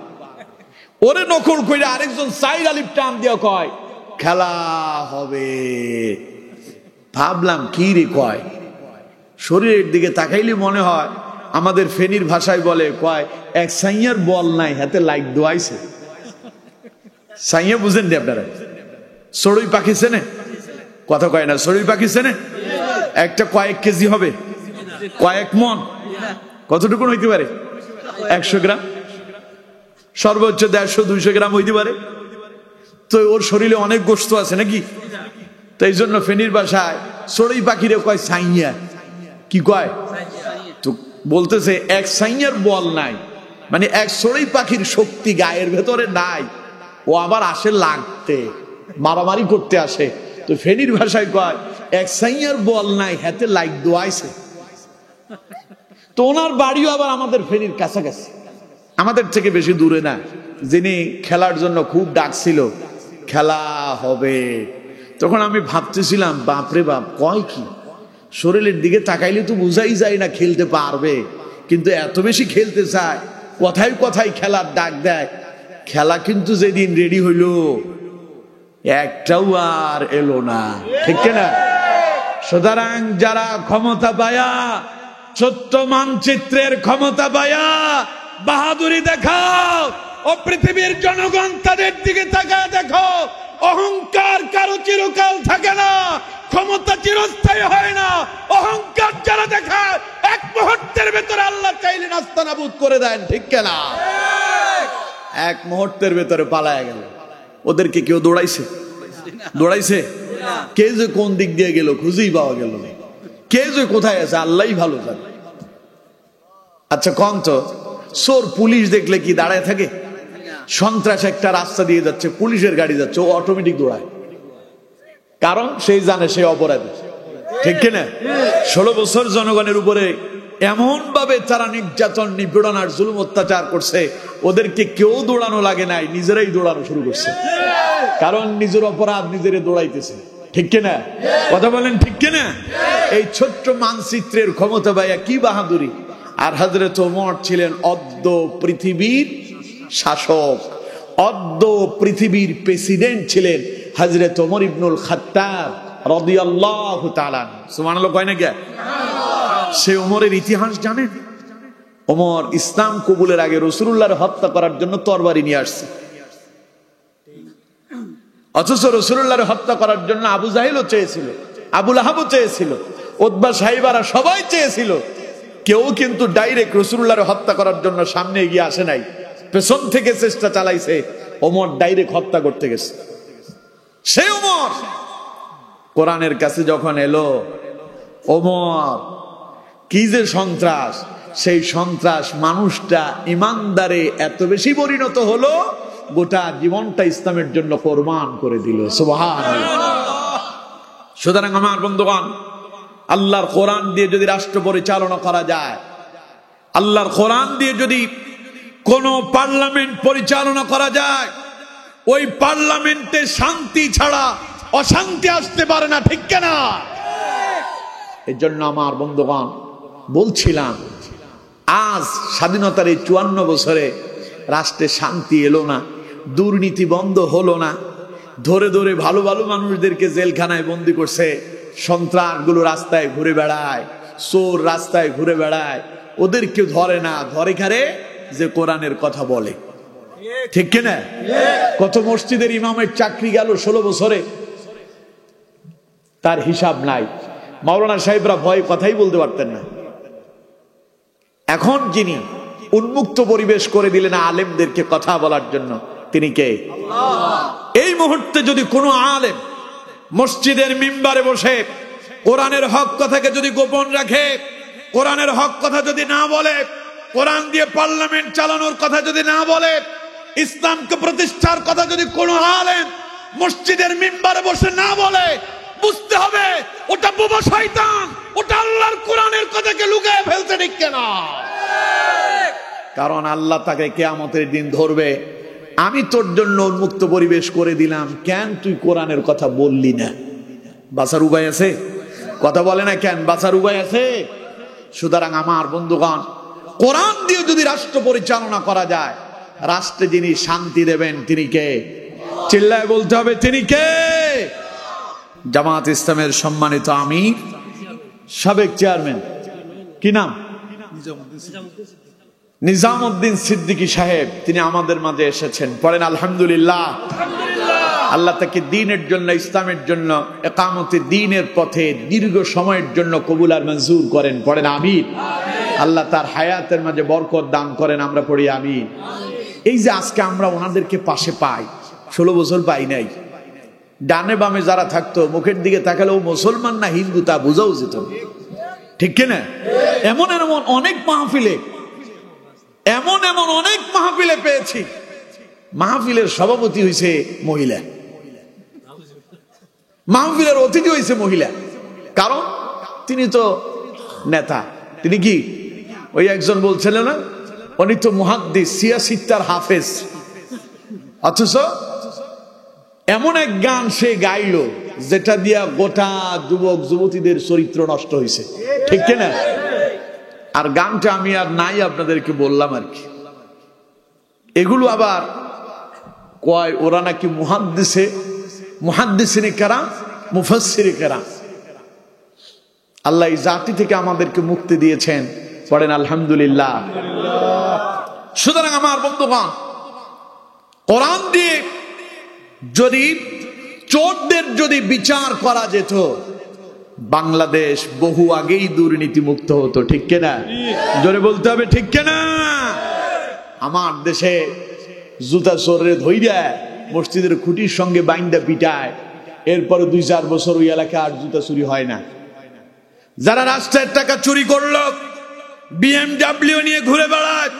A: ওরে নকল কইরা আরেকজন সাইড আলিফ টান দিয়া কয় খেলা হবে। ভাবলাম কি রে কয়, শরীরের দিকে তাকাইলে মনে হয় আমাদের ফেনীর ভাষায় বলে, কয় এক সাইয়ার বল নাই হাতে লাইক দোয়াইছে। সাইয়া বুঝেন নি আপনারা? চড়ুই পাখি চেনে? কথা কয় না, চড়ুই পাখি চেনে? একটা কয়েক কেজি হবে, কয়েক মন, কতটুকু হইতে পারে? 100 গ্রাম, সর্বোচ্চ 150-200 গ্রাম হইতে পারে। তো ওর শরীরে অনেক গোশত আছে নাকি? তো এই জন্য ফেনীর ভাষায় চড়ুই পাখিরে কয় সাইয়া। কি কয়? তো বলতেছে এক সাইয়ার বল নাই, মানে এক চড়ুই পাখির শক্তি গায়ের ভেতরে নাই, ও আবার আসে লাগতে। মারামারি করতে আসে। তো ফেনীর ভাষায় কয় এক সাইয়ার বল নাই হাতে লাইক দোয়াইছে। তো ওনার বাড়িও আবার আমাদের ফেনীর কাছাকাছি, আমাদের থেকে বেশি দূরে না। যিনি খেলার জন্য খুব ডাকছিল, খেলা হবে, তখন আমি ভাবতেছিলাম বাপরে বাপ কয় কি, শরীরের দিকে তাকাইলে তো বুঝাই যায় না খেলতে পারবে, কিন্তু এত বেশি খেলতে চায়, কথায় কথায় খেলার ডাক দেয়। খেলা কিন্তু যেদিন রেডি হইল একটাও আর এলো না, ঠিক না? সুতরাং যারা ক্ষমতা পায়া, ছোট্ট মানচিত্রের ক্ষমতা পায়া বাহাদুরি দেখাও, ও পৃথিবীর জনগণ তাদের দিকে তাকায় দেখো, অহংকার কারো চিরকাল থাকে না, ক্ষমতা চিরস্থায়ী হয় না। অহংকার যারা দেখায় এক মুহূর্তের ভেতরে আল্লাহ চাইলে নাস্তানাবুদ করে দেন, ঠিক না? এক মুহূর্তের ভেতরে পালায় গেল। ওদেরকে কেউ দৌড়াইছে? দৌড়াইছে? কে যে কোন দিক দিয়ে গেল খুঁজেই পাওয়া গেল না, কে যে কোথায় আছে আল্লাহই ভালো জানে। আচ্ছা কন তো, চোর পুলিশ দেখলে কি দাঁড়ায় থাকে? সন্ত্রাস একটা রাস্তা দিয়ে যাচ্ছে, পুলিশের গাড়ি যাচ্ছে, ও অটোমেটিক দৌড়ায়, কারণ সেই জানে সে অপরাধী, ঠিক কিনা? 16 বছর জনগণের উপরে এমন ভাবে তারা নির্যাতন, নিপীড়ন আর জুলুম অত্যাচার করছে, ওদেরকে কেউ দৌড়ানো লাগে নাই, নিজেরাই দৌড়ানো শুরু করছে, কারণ নিজের অপরাধ নিজেরে দৌড়াইতেছে, ঠিক কিনা? কথা বলেন ঠিক কিনা? এই ছোট্ট মানচিত্রের ক্ষমতা ভাইয়া কি বাহাদুরি! আর হযরত ওমর ছিলেন অদ্য পৃথিবীর শাসক, অদ্য পৃথিবীর প্রেসিডেন্ট ছিলেন হযরত ওমর ইবনুল খাত্তাব রাদিয়াল্লাহু তাআলা। সুবহানাল্লাহ কয় না কে? সে ওমরের ইতিহাস জানেন? ওমর ইসলাম কবুলের আগে রাসূলুল্লাহর হত্যা করার জন্য তরবারি নিয়ে আসছে, অথচ রাসূলুল্লাহর হত্যা করার জন্য আবু জাহেলও চেয়েছিল, আবু লাহাবও চেয়েছিল, উতবা সাইবারা সবাই চেয়েছিল, কেউ কিন্তু ডাইরেক্ট রাসূলুল্লাহর হত্যা করার জন্য সামনে এগিয়ে আসে নাই, পেছন থেকে চেষ্টা চালাইছে। ওমর ডাইরেক্ট হত্যা করতে গেছে। সে ওমর কোরআনের কাছে যখন এলো, ওমর কি যে সন্ত্রাস, সেই সন্ত্রাস মানুষটা ইমানদারে এত বেশি পরিণত হলো, গোটা জীবনটা ইসলামের জন্য কোরবান করে দিল। সুবহানাল্লাহ। সুতরাং আমার বন্ধুগণ, আল্লাহর কোরআন দিয়ে যদি রাষ্ট্র পরিচালনা করা যায়, আল্লাহর কোরআন দিয়ে যদি কোন পার্লামেন্ট পরিচালনা করা যায়, ওই পার্লামেন্টে শান্তি ছাড়া অশান্তি আসতে পারে না, ঠিক কিনা? এই জন্য আমার বন্ধুগণ বলছিলাম, আজ স্বাধীনতার এই 54 বছরে রাষ্ট্রে শান্তি এলো না, দুর্নীতি বন্ধ হলো না, ধরে ধরে ভালো ভালো মানুষদেরকে জেলখানায় বন্দি করছে, সন্ত্রাসগুলো রাস্তায় ঘুরে বেড়ায়, চোর রাস্তায় ঘুরে বেড়ায়, ওদের কেউ ধরে না, ধরে কারে? যে কোরআনের কথা বলে, ঠিক কিনা? কত মসজিদের ইমামের চাকরি গেল 16 বছরে, তার হিসাব নাই। মাওলানা সাহেবরা ভয় কথাই বলতে পারতেন না। এখন যিনি উন্মুক্ত পরিবেশ করে দিলেন আলেমদেরকে কথা বলার জন্য, তিনি কে? আল্লাহ। এই মুহূর্তে যদি কোনো আলেম মসজিদের মিম্বারে বসে কোরআনের হক কথাকে যদি গোপন রাখে, কোরআনের হক কথা যদি না বলে, কোরআন দিয়ে পার্লামেন্ট চালানোর কথা যদি না বলে, ইসলামকে প্রতিষ্ঠার কথা যদি কোনো আলেম মসজিদের মিম্বারে বসে না বলে, বুঝতে হবে ওটা বোবা শয়তান, ওটা আল্লাহর কোরআনের কথাকে লুকিয়ে ফেলতে, ঠিক না? কারণ আল্লাহ তাকে কিয়ামতের দিন ধরবে, আমি তোর জন্য উন্মুক্ত পরিবেশ করে দিলাম, কেন তুই কোরআনের কথা বললি না? বাঁচার উপায় আছে? কথা বলে না কেন? বাঁচার উপায় আছে? সুতরাং আমার বন্ধুগণ, কোরআন দিয়ে যদি রাষ্ট্র পরিচালনা করা যায়, রাষ্ট্রে যিনি শান্তি দেবেন তিনি কে? চিল্লায় বলতে হবে, তিনি কে? জামাত ইসলামের সম্মানিত আমির, সাবেক চেয়ারম্যান, কি নাম? নিজামউদ্দিন সিদ্দিকী সাহেব, তিনি আমাদের মাঝে এসেছেন। পড়েন আলহামদুলিল্লাহ। আল্লাহ তাকে দ্বীনের জন্য, ইসলামের জন্য, ইকামতে দ্বীনের পথে দীর্ঘ সময়ের জন্য কবুল আর মঞ্জুর করেন। পড়েন আমিন। আল্লাহ তার হায়াতের মাঝে বরকত দান করেন। আমরা পড়ি আমিন। এই যে আজকে আমরা ওনাদেরকে পাশে পাই, 16 বছর পাই নাই। ডানে বামে যারা থাকতো, মুখের দিকে তাকালেও মুসলমান না হিন্দু তা বোঝাও যেত, ঠিক কিনা? এমন এমন অনেক মাহফিলে, এমন এমন অনেক মাহফিলে পেয়েছি, মাহফিলের সভাপতি হয়েছে মহিলা, মাহফিলের অতিথি হয়েছে মহিলা, কারণ তিনি তো নেতা। তিনি কি ওই একজন বলছিল না, উনি তো মুহাদ্দিস, সিয়াসিত্তার হাফেজ, অথচ এমন এক গান সে গাইলো যেটা দিয়া গোটা যুবক যুবতীদের চরিত্র নষ্ট হয়েছে, ঠিক কিনা? আর গানটা আমি আর নাই আপনাদেরকে বললাম আর কি। এগুলো আবার কয় ওরা নাকি মুহাদ্দিসিনে কেরাম, মুফাসসিরে কেরাম। আল্লাহ এই জাতি থেকে আমাদেরকে মুক্তি দিয়েছেন, পড়েন আলহামদুলিল্লাহ। সুতরাং আমার বন্ধুগণ, কোরআন দিয়ে যদি চোরদের যদি বিচার করা যেত, বাংলাদেশ বহু আগেই দুর্নীতি মুক্ত হতো, ঠিক কিনা? জোরে বলতে হবে, ঠিক কিনা? আমার দেশে জুতা চোরে ধইরা মসজিদের খুঁটির সঙ্গে বাইন্দা পিটায়, এরপরে 2-4 বছর ওই এলাকায় আর জুতা চুরি হয় না। যারা রাষ্ট্রের টাকা চুরি করলো, BMW নিয়ে ঘুরে বেড়ায়,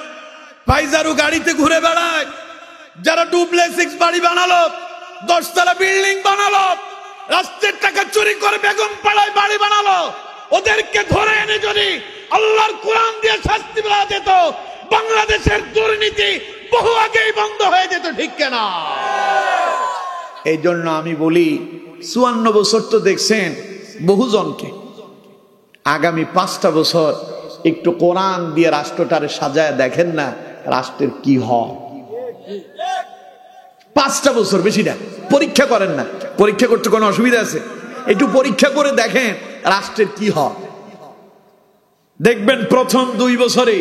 A: পাইজারু গাড়িতে ঘুরে বেড়ায়, যারা ডুপ্লেক্স বাড়ি বানালো, 10 তলা বিল্ডিং বানালো, রাষ্ট্রের টাকা চুরি করে বেগম পাড়ায় বাড়ি বানালো, ওদেরকে ধরে এনে যদি আল্লাহর কোরআন দিয়ে শাস্তি দেওয়া যেত, বাংলাদেশের দুর্নীতি বহু আগেই বন্ধ হয়ে যেত, ঠিক কিনা? এই জন্য আমি বলি, 54 বছর তো দেখছেন বহুজনকে, আগামী 5টা বছর একটু কোরআন দিয়ে রাষ্ট্রটারে সাজায় দেখেন না, রাষ্ট্রের কি হয়। 5টা বছর, বেশি না, পরীক্ষা করেন না। পরীক্ষা করতে কোনো অসুবিধা আছে? একটু পরীক্ষা করে দেখেন রাষ্ট্রের কি হয়। দেখবেন প্রথম 2 বছরে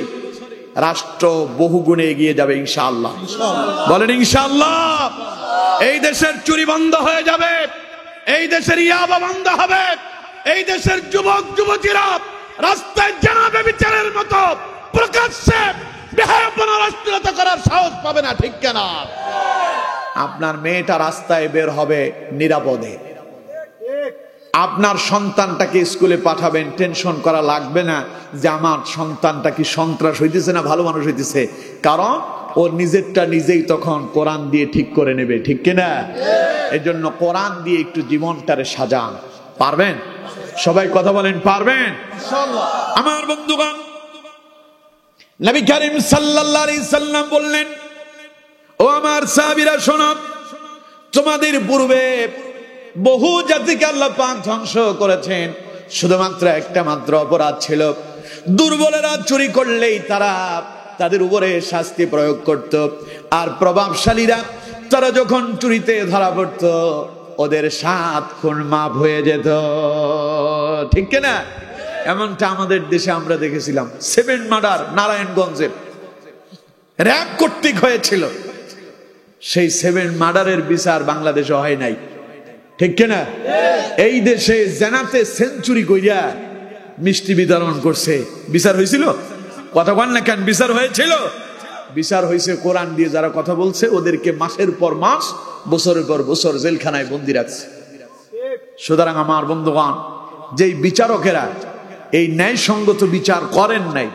A: রাষ্ট্র বহু গুণে এগিয়ে যাবে ইনশাআল্লাহ। বলেন ইনশাআল্লাহ। এই দেশের চুরি বন্ধ হয়ে যাবে, এই দেশের ইয়াবা বন্ধ হবে, এই দেশের যুবক যুবতীরা রাস্তায় জানাবে বিচারের মতো প্রকাশ্যে বেহায়াপনা রাষ্ট্রীয়তা করার সাহস পাবে না, ঠিক কিনা? আপনার মেয়েটা রাস্তায় বের হবে নিরাপদে, আপনার সন্তানটাকে স্কুলে পাঠাবেন, টেনশন করা লাগবে না যে আমার সন্তানটা কি সন্ত্রাস হইতেছে না ভালো মানুষ হইতেছে, কারণ ও নিজেরটা নিজেই তখন কোরআন দিয়ে ঠিক করে নেবে, ঠিক কিনা? এজন্য কোরআন দিয়ে একটু জীবনটারে সাজান। পারবেন? সবাই কথা বলেন, পারবেন? ইনশাআল্লাহ। আমার বন্ধুগণ, নবী করিম সাল্লাল্লাহু আলাইহি সাল্লাম বললেন, ও আমার সাহাবীরা শোনো, তোমাদের পূর্বে বহু জাতিকে আল্লাহ পাক ধ্বংস করেছেন, শুধুমাত্র একটা মাত্র অপরাধ ছিল, দুর্বলেরা চুরি করলেই তারা তাদের উপরে শাস্তি প্রয়োগ করত, আর প্রভাবশালীরা তারা যখন চুরিতে ধরা পড়ত ওদের 7 খুন মাফ হয়ে যেত, ঠিক কিনা? এমনটা আমাদের দেশে আমরা দেখেছিলাম। 7 মার্ডার নারায়ণগঞ্জের র‍্যাব কর্তৃক হয়েছিল, সেই 7 মার্ডারের বিচার বাংলাদেশে হয় নাই, ঠিক কিনা? এই দেশে জানাতে সেঞ্চুরি কইরা মিষ্টি বিতরণ করছে, বিচার হয়েছিল? কথা বল না কেন? বিচার হয়েছিল? বিচার হয়েছে কোরআন দিয়ে। যারা কথা বলছে ওদেরকে মাসের পর মাস, বছরের পর বছর জেলখানায় বন্দি রাখছে। সুতরাং আমার বন্ধুগণ, যেই বিচারকেরা এই ন্যায়সঙ্গত বিচার করেন নাই,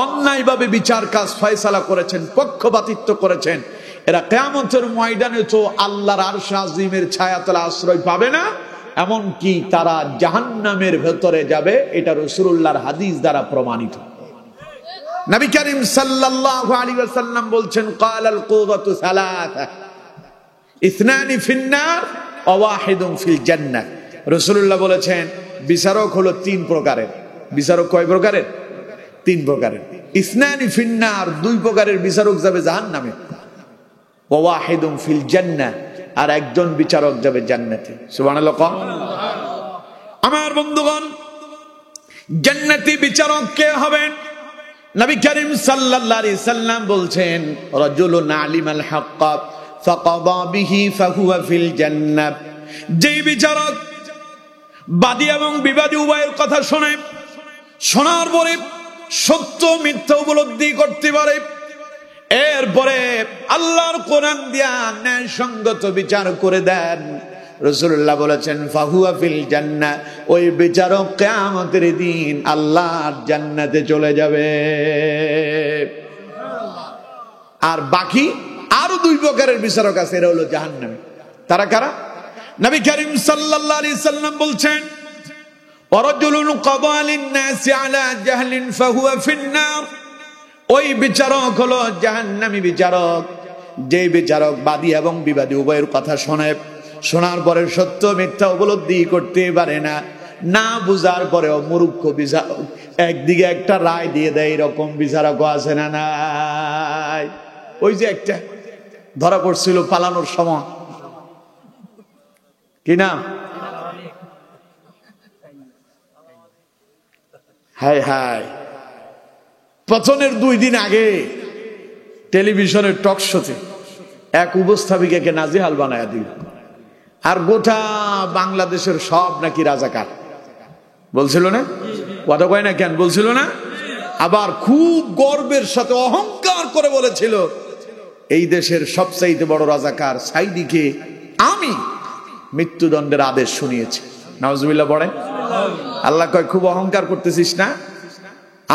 A: অন্যায়ভাবে বিচার কাজ ফয়সালা করেছেন, পক্ষপাতিত্ব করেছেন, এরা কিয়ামতের ময়দানে তো আল্লাহর আরশ আজিমের ছায়াতলে আশ্রয় পাবে না, এমনকি তারা জাহান্নামের ভেতরে যাবে। এটা রাসূলুল্লাহর হাদিস দ্বারা প্রমাণিত। নবী করিম সাল্লাল্লাহু আলাইহি ওয়াসাল্লাম বলছেন, ক্বালাল কুযাতু সালাসা ইসনানি ফিন-নার ওয়া ওয়াহিদুন ফিল জান্নাহ। রাসূলুল্লাহ বলেছেন বিচারক হলো 3 প্রকারের। বিচারক কয় প্রকারের? 3 প্রকারের। ইসনানি ফিন-নার, 2 প্রকারের বিচারক যাবে জাহান্নামে, ওয়া ওয়াহিদুন ফিল জান্নাহ, আর একজন বিচারক যাবে জান্নাতে। সুবহানাল্লাহ। আমার বন্ধুগণ, জান্নাতি বিচারক কে হবেন? নবী করিম সাল্লাল্লাহু আলাইহি সাল্লাম বলছেন, রাজুলুন আলিমাল হক ফাকাদা বিহি ফাহুয়া ফিল জান্নাহ। যেই বিচারক বাদী এবং বিবাদী উভয়ের কথা শোনে, শোনার পরে সত্য মিথ্যা উপলব্ধি করতে পারে, এরপরে আল্লাহর কোরআন দিয়া ন্যায়সঙ্গত বিচার করে দেন, রাসূলুল্লাহ বলেছেন ফাহুয়া ফিল জান্নাহ, ওই বিচারক কিয়ামতের দিন আল্লাহর জান্নাতে চলে যাবে। আর বাকি আরো 2 প্রকারের বিচারক আছে, এরা হলো জাহান্নামী। তারা কারা? নবী করিম সাল্লাল্লাহু আলাইহি সাল্লাম বলছেন, ওয়ারাজুলুন কাদা লিন-নাসি আলা জাহলিন ফাহুয়া ফিন-নার। ওই বিচারক হলো জাহান্নামী বিচারক, যে বিচারক বাদী এবং বিবাদী উভয়ের কথা শোনে, শোনার পরে সত্য মিথ্যা উপলব্ধি করতে পারে না, না বুঝার পরেও মূর্খ বিচারক একদিকে একটা রায় দিয়ে দেয়, এরকম বিচারকও আছে না নাই? ওই যে একটা ধরা পড়ছিল পালানোর সময়, কি না? হায় হায়, পতনের 2 দিন আগে টেলিভিশনের টক শোতে এক উপস্থাপিকাকে নাজেহাল বানায়া দিল, আর গোটা বাংলাদেশের সব নাকি রাজাকার বলছিল না? কথা কয় না কেন? বলছিল না? আবার খুব গর্বের সাথে অহংকার করে বলেছিল, এই দেশের সবচাইতে বড় রাজাকার সাইদিকে আমি মৃত্যুদণ্ডের আদেশ শুনিয়েছি। নাউজুবিল্লাহ পড়ে। আল্লাহ কয়, খুব অহংকার করতেছিস না?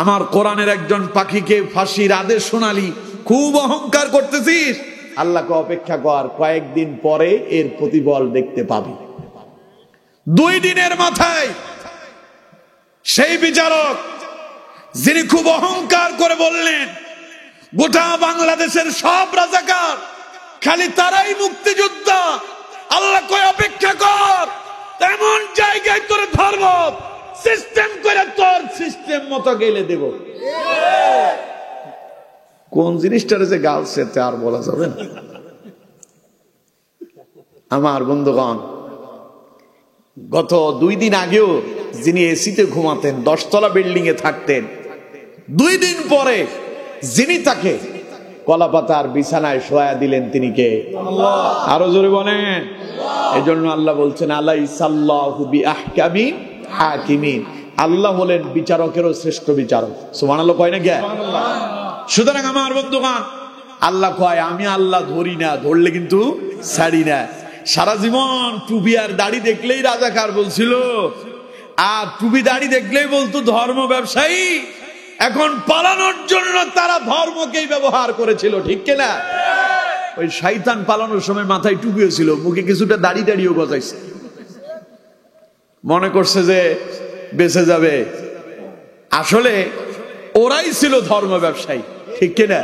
A: আমার কোরআনের একজন পাখিকে ফাঁসির আদেশ শোনালি, খুব অহংকার করতেছিস? আল্লাহকে অপেক্ষা কর, কয়েকদিন পরে এর প্রতিফল দেখতে পাবি। 2 দিনের মাথায় সেই বিচারক যিনি খুব অহংকার করে বললেন গোটা বাংলাদেশের সব রাজাকার, খালি তারাই মুক্তিযোদ্ধা, আল্লাহ কয় অপেক্ষা কর, এমন জায়গায় তোর ধর্ম সিস্টেম করে তোর সিস্টেম মতো গেলে দেব। কোন জিনিসটার যে গালছে তা আর বলা যাবে না। আমার বন্ধুগণ, গত 2 দিন আগেও যিনি এসিতে ঘুমাতেন, 10 তলা বিল্ডিং এ থাকতেন, 2 দিন পরে যিনি তাকে কলাপাতার বিছানায় শোয়া দিলেন, তিনি কে? আল্লাহ। আরো জোরে বলেন। এই জন্য আল্লাহ বলছেন, আলাইসাল্লাহু বিআহকামি হাকিমিন। আল্লাহ হলেন বিচারকেরও শ্রেষ্ঠ বিচারক। সুবহানাল্লাহ কয় না? সুতরাং আমার বন্ধুগণ, আল্লাহ কয়, আমি আল্লাহ ধরি না, ধরলে কিন্তু ছাড়ি না। সারা জীবন টুপি আর দাড়ি দেখলেই রাজাকার বলছিল, আর টুপি দাড়ি দেখলেই বলতো ধর্ম ব্যবসায়ী। এখন পালানোর জন্য তারা ধর্মকেই ব্যবহার করেছিল, ঠিক কিনা? ওই শয়তান পালানোর সময় মাথায় টুপিও ছিল, মুখে কিছুটা দাড়ি দাড়িও গজাইছে, মনে করছে যে বেঁচে যাবে। আসলে ওরাই ছিল ধর্ম ব্যবসায়ী, ঠিক কিনা?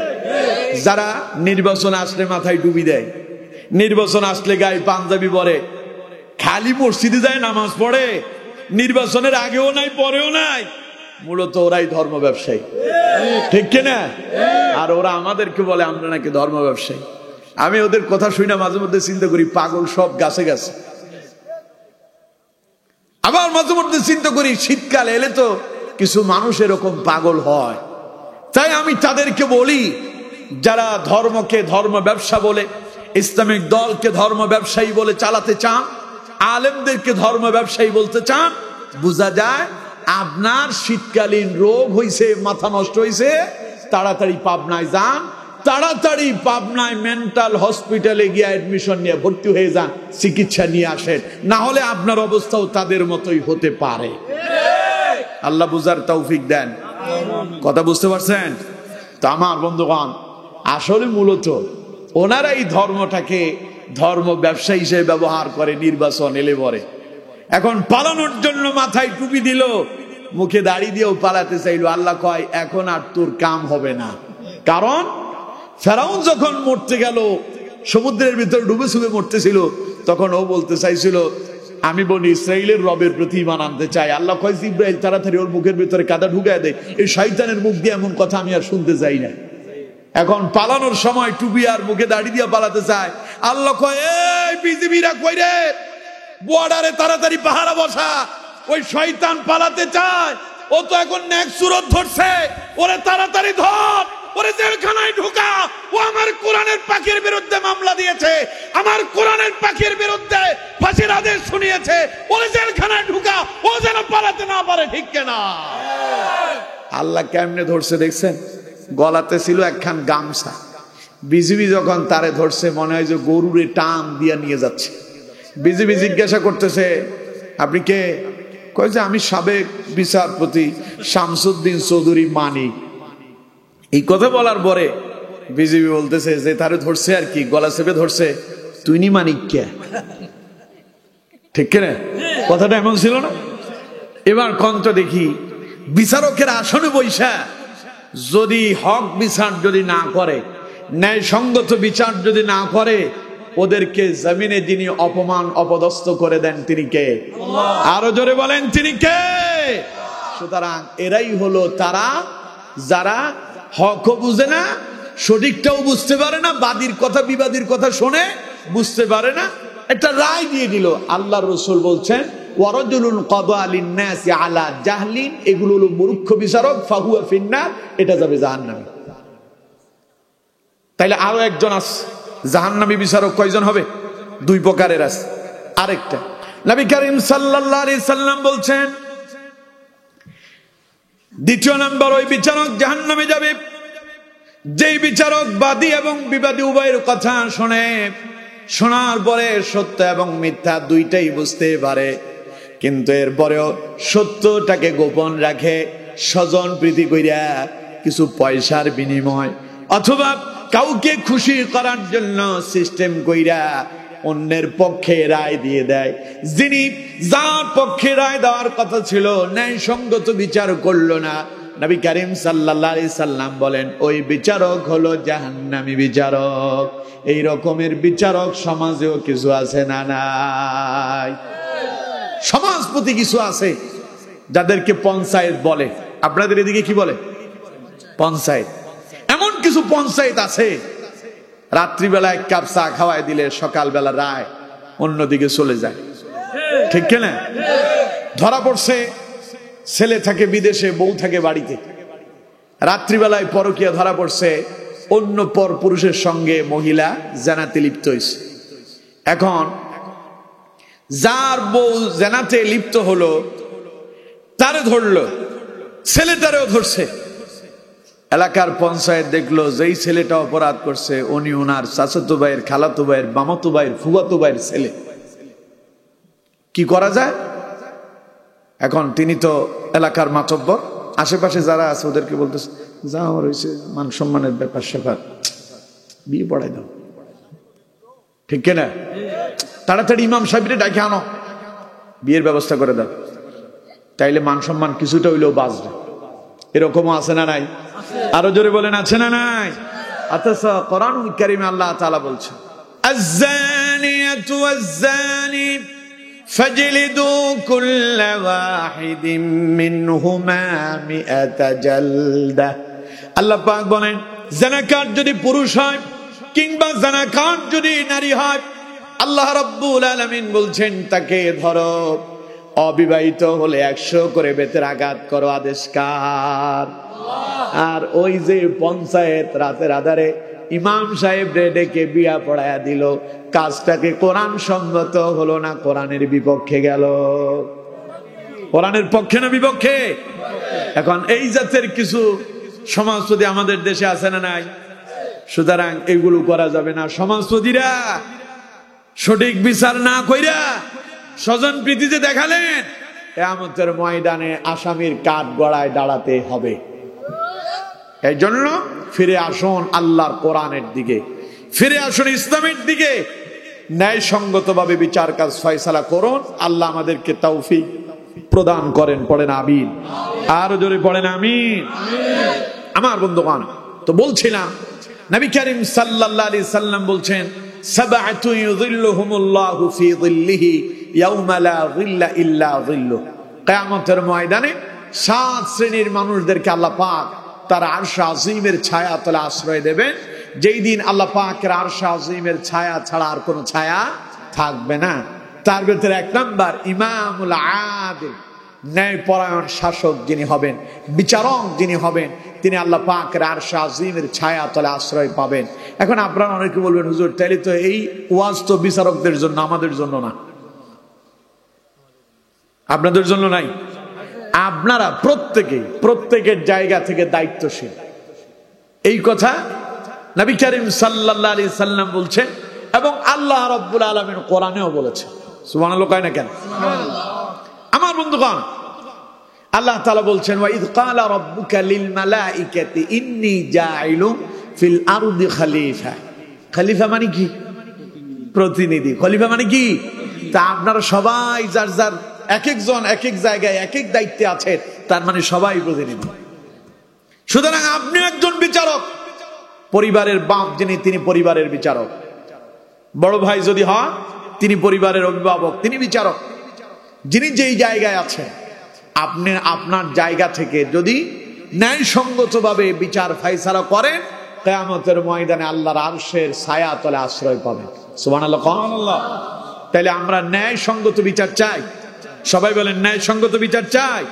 A: যারা নির্বাচন আসলে মাথায় টুপি দেয়, নির্বাচন আসলে গায়ে পাঞ্জাবি পরে, খালি মসজিদে যায় নামাজ পড়ে, নির্বাচনের আগেও নাই পরেও নাই, মূলত ওরাই ধর্ম ব্যবসায়ী, ঠিক কিনা? আর ওরা আমাদেরকে বলে আমরা নাকি ধর্ম ব্যবসায়ী। আমি ওদের কথা শুনে মাঝে মধ্যে চিন্তা করি, পাগল সব গাছে গাছে। আবার মাঝে মধ্যে চিন্তা করি, শীতকাল এলে তো কিছু মানুষ এরকম পাগল হয়। তাই আমি তাদেরকে বলি, যারা ধর্মকে ধর্ম ব্যবসা বলে, ইসলামিক দলকে ধর্ম ব্যবসায়ী বলে চালাতে চান, আলেমদেরকে ধর্ম ব্যবসায়ী বলতে চান, বোঝা যায় আপনার শীতকালীন রোগ হইছে, মাথা নষ্ট হইছে, তাড়াতাড়ি পাবনায় যান, তাড়াতাড়ি পাবনায় মেন্টাল হসপিটালে গিয়ে অ্যাডমিশন নিয়ে ভর্তি হয়ে যান, চিকিৎসা নিয়ে আসেন, না হলে আপনার অবস্থাও তাদের মতোই হতে পারে। আল্লাহ বুঝার তৌফিক দেন। কথা বুঝতে পারছেন তো? আমার বন্ধুগণ, আসলে মূলত ওনারা এই ধর্মটাকে ধর্ম ব্যবসা হিসেবে ব্যবহার করে নির্বাচন এলে পরে। এখন পালানোর জন্য মাথায় টুপি দিল, মুখে দাড়ি দিয়েও পালাতে চাইলো। আল্লাহ কয়, এখন আর তোর কাম হবে না। কারণ ফেরাউন যখন মরতে গেল, সমুদ্রের ভিতর ডুবে ছুবে মরতেছিল, তখন ও বলতে চাইছিল, আমি বনি ইসরাইলের রবের প্রতি ঈমান আনতে চাই। আল্লাহ কয়, জিবরাইল তাড়াতাড়ি ওর মুখের ভিতরে কাদা ঢুকায় দেয়, এই শয়তানের মুখ দিয়ে এমন কথা আমি আর শুনতে চাই না। এখন পালানোর সময় টুপি আর মুখে দাড়ি দিয়ে পালাতে চায়। আল্লাহ কয়, এই বিজিবিরা কই রে, বর্ডারে তাড়াতাড়ি পাহারা বসা, ওই শয়তান পালাতে চায়, ও তো এখন নেক সুরত ধরছে, ওরে তাড়াতাড়ি ধর, ওরে জেলখানায় ঢুকা। ও আমার কোরআনের পাখির বিরুদ্ধে মামলা দিয়েছে, আমার কোরআনের পাখির বিরুদ্ধে ফাঁসির আদেশ শুনিয়েছে, ওরে জেলখানায় ঢুকা, ও যেন পালাতে না পারে, ঠিক কিনা? আল্লাহ কেমনে ধরছে দেখছেন? গলাতে ছিল একখান গামছা। বিজিবি যখন তারে ধরছে, মনে হয় যে গরুরে টান দিয়া নিয়ে যাচ্ছে। বিজিবি জিজ্ঞাসা করতেছে, আপনি কে? কয় যে আমি সাবেক বিচারপতি শামসুদ্দিন চৌধুরী মানিক। এই কথা বলার পরে বিজিবি বলতেছে যে তারে ধরছে আর কি, গলা চেপে ধরছে, তুই নি মানিক কে? ঠিক কিনা? কথাটা এমন ছিল না? এবার কন্ত দেখি বিচারকের আসনে বৈশা যদি হক বিচার যদি না করে, ন্যায় সঙ্গত বিচার যদি না করে, ওদেরকে জমিনে যিনি অপমান অপদস্থ করে দেন তিনি কে? আরো জোরে বলেন তিনি কে? সুতরাং এরাই হলো তারা যারা হকও বুঝে না, সঠিকটাও বুঝতে পারে না, বাদীর কথা বিবাদীর কথা শুনে বুঝতে পারে না, একটা রায় দিয়ে দিল। আল্লাহ রসুল বলছেন ওয়ারাজুলুন কাদা লিন-নাসি আলা জাহলিন, এগুলো হলো মূর্খ বিচারক, ফাহুয়া ফিন্নার, এটা যাবে জাহান্নামে। তাইলে আরো একজন আছে জাহান্নামী বিচারক, কয়জন হবে? দুই প্রকারের আছে। আরেকটা নবী করিম সাল্লাল্লাহু আলাইহি সাল্লাম বলছেন দ্বিতীয় নাম্বার ওই বিচারক জাহান্নামে যাবে যেই বিচারক বাদী এবং বিবাদী উভয়ের কথা শোনে, শোনার পরে সত্য এবং মিথ্যা দুইটাই বুঝতে পারে, কিন্তু এরপরেও সত্যটাকে গোপন রাখে, স্বজন প্রীতি কইরা কিছু পয়সার বিনিময় অথবা কাউকে খুশি করার জন্য সিস্টেম কইরা অন্যের পক্ষে রায় দিয়ে দেয়। যিনি যার পক্ষে রায় দেওয়ার কথা ছিল, ন্যায় সঙ্গত বিচার করলো না, নবী করিম সাল্লাল্লাহু আলাইহি সাল্লাম বলেন ওই বিচারক হলো জাহান্নামী বিচারক। এই রকমের বিচারক সমাজেও কিছু আছে না নাই? সমাজপতি কিছু আছে যাদেরকে পঞ্চায়েত বলে। আপনাদের এদিকে কি বলে? পঞ্চায়েত। এমন কিছু পঞ্চায়েত আছে রাত্রিবেলা এক কাপ চা খাওয়াই দিলে সকালবেলা রায় অন্যদিকে চলে যায়। ঠিক কিনা? ধরা পড়ছে ছেলে থাকে বিদেশে, বউ থাকে বাড়িতে, রাত্রিবেলায় পরকীয়া ধরা পড়ছে, অন্য পর পুরুষের সঙ্গে মহিলা জানাতে লিপ্ত হয়েছে। এখন যার বউ জানাতে লিপ্ত হলো তারে ধরলো, ছেলেটারেও ধরছে। এলাকার পঞ্চায়েত দেখলো যেই ছেলেটা অপরাধ করছে উনি ওনার চাচাতো ভাইয়ের, খালাতো ভাইয়ের, মামাতো ভাইয়ের, ফুফাতো ভাইয়ের ছেলে। কি করা যায়? এখন তিনি তো এলাকার মাতব্বর, আশেপাশে যারা আছে ওদেরকে বলতেছে যা আমার হয়েছে মান সম্মানের ব্যাপার স্যাপার, বিয়ে পড়াই দাও। ঠিক কিনা? তাড়াতাড়ি ইমাম সাহেবরে ডাকে আনো, বিয়ের ব্যবস্থা করে দাও, তাইলে মান সম্মান কিছুটা হইলেও বাঁচবে। এরকমও আছে না নাই? আরো জোরে বলেন আছে না নাই? অথচ কোরআনুল কারীমে আল্লাহ তাআলা বলছেন আয-যানিয়াতু ওয়াজ-যানি ফাজলিদু কুল্লা ওয়াহিদিন মিনহুমা মিআতা জালদা। আল্লাহ পাক বলেন জানাকার যদি পুরুষ হয় কিংবা জানাকার যদি নারী হয়, আল্লাহ রাব্বুল আলামিন বলছেন তাকে ধরো, অবিবাহিত হলে 100 করে বেতের আঘাত করো। আদেশ কার? আর ওই যে পঞ্চায়েত রাতের আধারে ইমাম সাহেব ডেকে বিয়া পড়ায়া দিল, কাজটাকে কোরআন সম্মত হলো না, কোরআনের বিপক্ষে গেল। কোরআনের পক্ষে না বিপক্ষে? এখন এই জাতের কিছু সমাজপতি আমাদের দেশে আছে না নাই? সুতরাং এগুলো করা যাবে না। সমাজপতিরা সঠিক বিচার না কইরা স্বজন প্রীতিতে দেখালেন, কিয়ামতের ময়দানে আসামির কাঠ গড়ায় দাঁড়াতে হবে। এই জন্য ফিরে আসুন আল্লাহর কোরআনের দিকে, ফিরে আসুন ইসলামের দিকে, ন্যায় সঙ্গত ভাবে বিচার কাজ ফয়সালা করুন। আল্লাহ আমাদেরকে তৌফিক প্রদান করেন। পড়েন আমিন। আর জোরে পড়েন আমিন। আমার বন্ধুগণ, তো বলছিলাম নবী করিম সাল্লাল্লাহু আলাইহি সাল্লাম বলছেন সাবআতু ইউযিল্লুহুমুল্লাহু ফি যিল্লিহি ইয়াওমা লা যিল্লা ইল্লা যিল্লুহ। কিয়ামতের ময়দানে 7 শ্রেণীর মানুষদেরকে আল্লাহ পাক তার আরশ আজিমের ছায়া তলে আশ্রয় দেবেন, যেই দিন আল্লাহ পাকের আরশ আজিমের ছায়া ছাড়া আর কোনো ছায়া থাকবে না। তার ভিতরে 1 নাম্বার ইমামুল আদিল, ন্যায়পরায়ণ শাসক যিনি হবেন, বিচারক যিনি হবেন, তিনি আল্লাহ পাকের আরশ আজিমের ছায়া তলে আশ্রয় পাবেন। এখন আপনারা অনেকে বলবেন হুজুর তাইলে তো এই ওয়াজ তো বিচারকদের জন্য, আমাদের জন্য না। আপনাদের জন্য নাই। আপনারা প্রত্যেকের জায়গা থেকে দায়িত্বশীল। এই কথা নবী করিম সাল্লাল্লাহু আলাইহি সাল্লাম বলছেন এবং আল্লাহ রাব্বুল আলামিন কোরআনেও বলেছেন। সুবহানাল্লাহ কয় না কেন? আমার বন্ধুগণ, আল্লাহ তাআলা বলছেন ওয়া ইয ক্বালা রাব্বুকা লিল মালাইকাতি ইন্নী জাইলুন ফিল আরদি খলিফা। খলিফা মানে কি? প্রতিনিধি। খলিফা মানে কি? তা আপনারা সবাই যার যার এক একজন এক এক জায়গায় এক এক দায়িত্বে আছেন, তার মানে সবাই প্রতিনিধি। সুতরাং আপনি একজন বিচারক, পরিবারের বাপ যিনি তিনি পরিবারের বিচারক, বড় ভাই যদি হন তিনি পরিবারের অভিভাবক, তিনি বিচারক। যিনি যেই জায়গায় আছেন, আপনি আপনার জায়গা থেকে যদি ন্যায়সঙ্গতভাবে বিচার ফাইসালা করেন, কিয়ামতের ময়দানে আল্লাহর আরশের ছায়া তলে আশ্রয় পাবেন। সুবহানাল্লাহ। তাহলে আমরা ন্যায়সঙ্গত বিচার চাই। সবাই বলেন ন্যায়সঙ্গত বিচার চাই।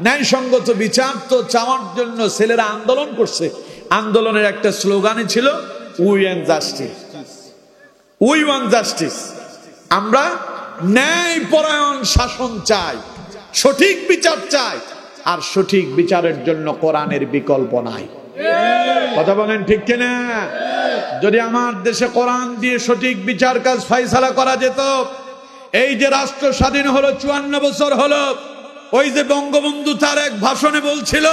A: ন্যায়সঙ্গত বিচার তো চাওয়ার জন্য ছেলেরা আন্দোলন করছে। আন্দোলনের একটা স্লোগানই ছিল we want justice, we want justice. আমরা ন্যায়পরায়ণ শাসন চাই, সঠিক বিচার চাই, আর সঠিক বিচারের জন্য কোরআনের বিকল্প নাই। কথা বলেন ঠিক কিনা? যদি আমার দেশে কোরআন দিয়ে সঠিক বিচার কাজ ফয়সালা করা যেত, এই যে রাষ্ট্র স্বাধীন হলো 54 বছর হলো, ওই যে বঙ্গবন্ধু তার এক ভাষণে বলছিল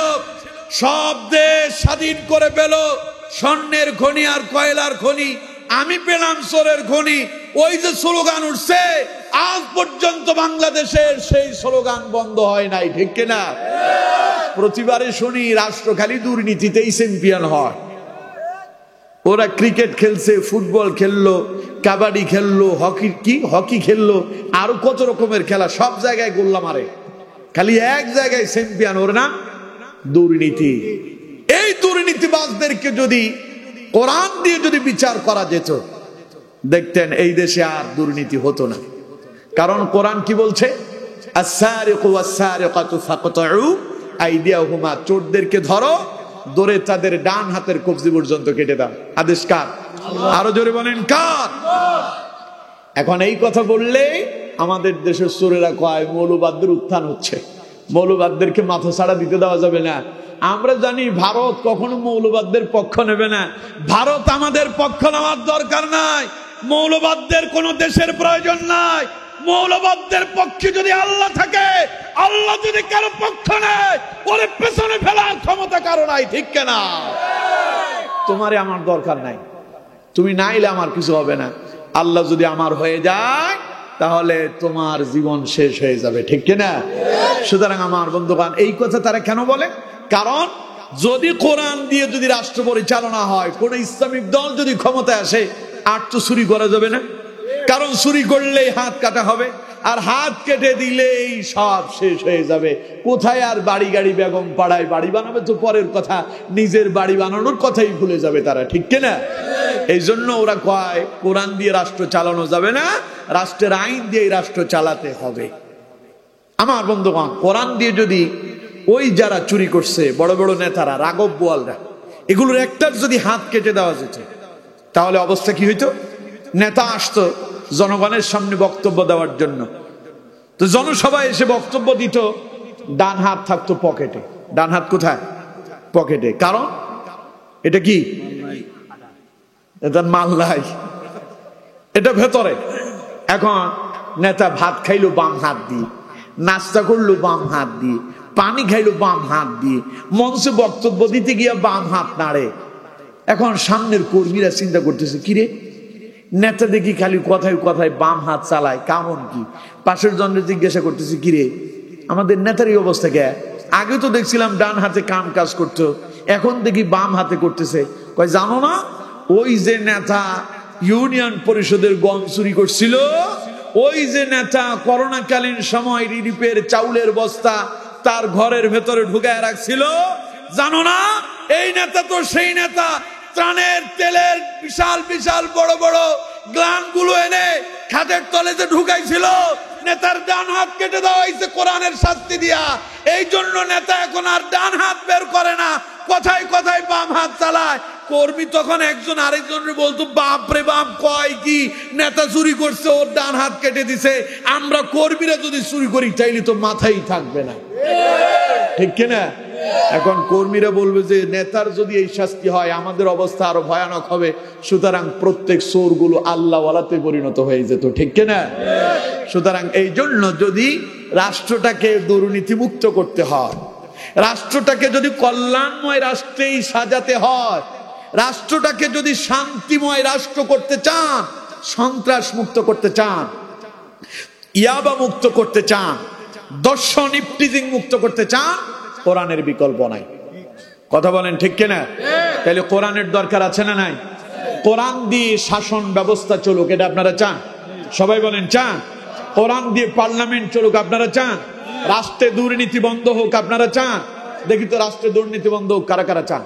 A: সব দেশ স্বাধীন করে পেল স্বর্ণের খনি আর কয়লার খনি, আমি পেলাম চোরের খনি, ওই যে স্লোগান উঠছে, আজ পর্যন্ত বাংলাদেশের সেই স্লোগান বন্ধ হয় নাই। ঠিক কিনা? প্রতিবারে শুনি রাষ্ট্র খালি দুর্নীতিতেই চ্যাম্পিয়ন হয়। ওরা ক্রিকেট খেলছে, ফুটবল খেললো, কাবাডি খেললো, হকি খেললো, আরো কত রকমের খেলা, সব জায়গায় গোল্লা মারে, খালি এক জায়গায় চ্যাম্পিয়ন, ওর নাম দুর্নীতি। এই দুর্নীতিবাজদেরকে যদি কোরআন দিয়ে যদি বিচার করা যেত, দেখতেন এই দেশে আর দুর্নীতি হতো না। কারণ কোরআন কি বলছে? আস-সারিকু ওয়াস-সারিকাতু ফাকতাউ আইদিয়াহুমা, চোরদেরকে ধরো, ধরে তাদের ডান হাতের কবজি পর্যন্ত কেটে দাও। আদেশ কার? আরো জোরে বলেন কার? এখন এই কথা বললে আমাদের দেশের চোরেরা কয় মৌলবাদদের উত্থান হচ্ছে, মৌলবাদদেরকে মাথা ছাড়া দিতে দেওয়া যাবে না। আমরা জানি ভারত কখনো মৌলবাদদের পক্ষ নেবে না। ভারত আমাদের পক্ষ নেওয়ার দরকার নাই, মৌলবাদদের কোন দেশের প্রয়োজন নাই। মৌলবাদদের পক্ষে যদি আল্লাহ থাকে, আল্লাহ যদি কারো পক্ষ নেয়, ওরে পেছনে ফেলার ক্ষমতা কারো নাই। ঠিক কিনা? তোমারে আমার দরকার নাই, তুমি নাইলে আমার কিছু হবে না। আল্লাহ যদি আমার হয়ে যায়, তাহলে তোমার জীবন শেষ হয়ে যাবে। ঠিক কিনা? সুতরাং আমার বন্ধুগণ, এই কথা তারা কেন বলে? কারণ যদি কোরআন দিয়ে যদি রাষ্ট্র পরিচালনা হয়, কোন ইসলামিক দল যদি ক্ষমতায় আসে, আর তো চুরি করা যাবে না। কারণ চুরি করলেই হাত কাটা হবে, আর হাত কেটে দিলেই সব শেষ হয়ে যাবে। কোথায় আর বাড়ি গাড়ি, বেগম পাড়ায় বাড়ি বানাবে তো পরের কথা, নিজের বাড়ি বানানোর কথাই ভুলে যাবে তারা। ঠিক কিনা? এই জন্য ওরা কয় কোরআন দিয়ে রাষ্ট্র চালানো যাবে না, রাষ্ট্রের আইন দিয়ে রাষ্ট্র চালাতে হবে। আমার বন্ধুগণ, কোরআন দিয়ে যদি ওই যারা চুরি করছে, বড় বড় নেতারা, রাঘব বোয়ালরা, এগুলোর একটার যদি হাত কেটে দেওয়া যেত, তাহলে অবস্থা কি হইতো? নেতা আসতো জনগণের সামনে বক্তব্য দেওয়ার জন্য, তো জনসভায় এসে বক্তব্য দিত, ডান হাত থাকতো পকেটে। ডান হাত কোথায়? পকেটে। কারণ এটা কি? এটা মাল্লাই, এটা ভেতরে। এখন নেতা ভাত খাইলো বাম হাত দিয়ে, নাস্তা করলো বাম হাত দিয়ে, পানি খাইলো বাম হাত দিয়ে, মঞ্চে বক্তব্য দিতে গিয়ে বাম হাত নাড়ে। এখন সামনের কর্মীরা চিন্তা করতেছে, কিরে নেতা দেখি খালি কথায় কথায় বাম হাত চালায়, কারণ কি? পাশের জন্য জিজ্ঞাসা করতেছে, কিরে আমাদের নেতার এই অবস্থা কে? আগে তো দেখছিলাম ডান হাতে কাম কাজ করতো, এখন দেখি বাম হাতে করতেছে। কয় জানো না, ওই যে নেতা ইউনিয়ন পরিষদের গম চুরি করছিল, ওই যে নেতা করোনাকালীন সময় রিলিফের চাউলের বস্তা তার ঘরের ভেতরে ঢুকায় রাখছিল, জানো না? এই নেতা তো সেই নেতা, ত্রাণের তেলের বিশাল বিশাল বড় বড় গ্লান গুলো এনে খাটের তলেতে ঢুকাইছিল। নেতার ডান হাত কেটে দেওয়া হয়েছে কোরআনের শাস্তি দিয়া। এই জন্য নেতা এখন আর ডান হাত বের করে না, কথায় কথায় বাম হাত চালায়। কর্মী তখন একজন আরেকজনের বলতো, বাপ রে বাপ, কয় কি? নেতা চুরি করছে, ওর ডান হাত কেটে দিছে। আমরা কর্মীরা যদি চুরি করি তাইলে তো মাথাই থাকবে না। ঠিক কিনা? এখন কর্মীরা বলবে যে নেতার যদি এই শাস্তি হয়, আমাদের অবস্থা আরো ভয়ানক হবে। সুতরাং প্রত্যেক চোরগুলো আল্লাহওয়ালাতে পরিণত হয়ে যেত। ঠিক কিনা? সুতরাং এই জন্য যদি রাষ্ট্রটাকে দুর্নীতি মুক্ত করতে হয়, রাষ্ট্রটাকে যদি কল্যাণময় রাষ্ট্রেই সাজাতে হয়, রাষ্ট্রটাকে যদি শান্তিময় রাষ্ট্র করতে চান, সন্ত্রাস মুক্ত করতে চান, ইয়াবা মুক্ত করতে চান, দর্শন ইফটিজিং মুক্ত করতে চান, কোরআনের বিকল্প নাই। কথা বলেন ঠিক কিনা? তাহলে কোরআনের দরকার আছে না নাই? কোরআন দিয়ে শাসন ব্যবস্থা চলুক, এটা আপনারা চান? সবাই বলেন চান? কোরআন দিয়ে পার্লামেন্ট চলুক, আপনারা চান? রাষ্ট্রে দুর্নীতি বন্ধ হোক, আপনারা চান? দেখি তো রাষ্ট্রে দুর্নীতি বন্ধ হোক, কারা কারা চান?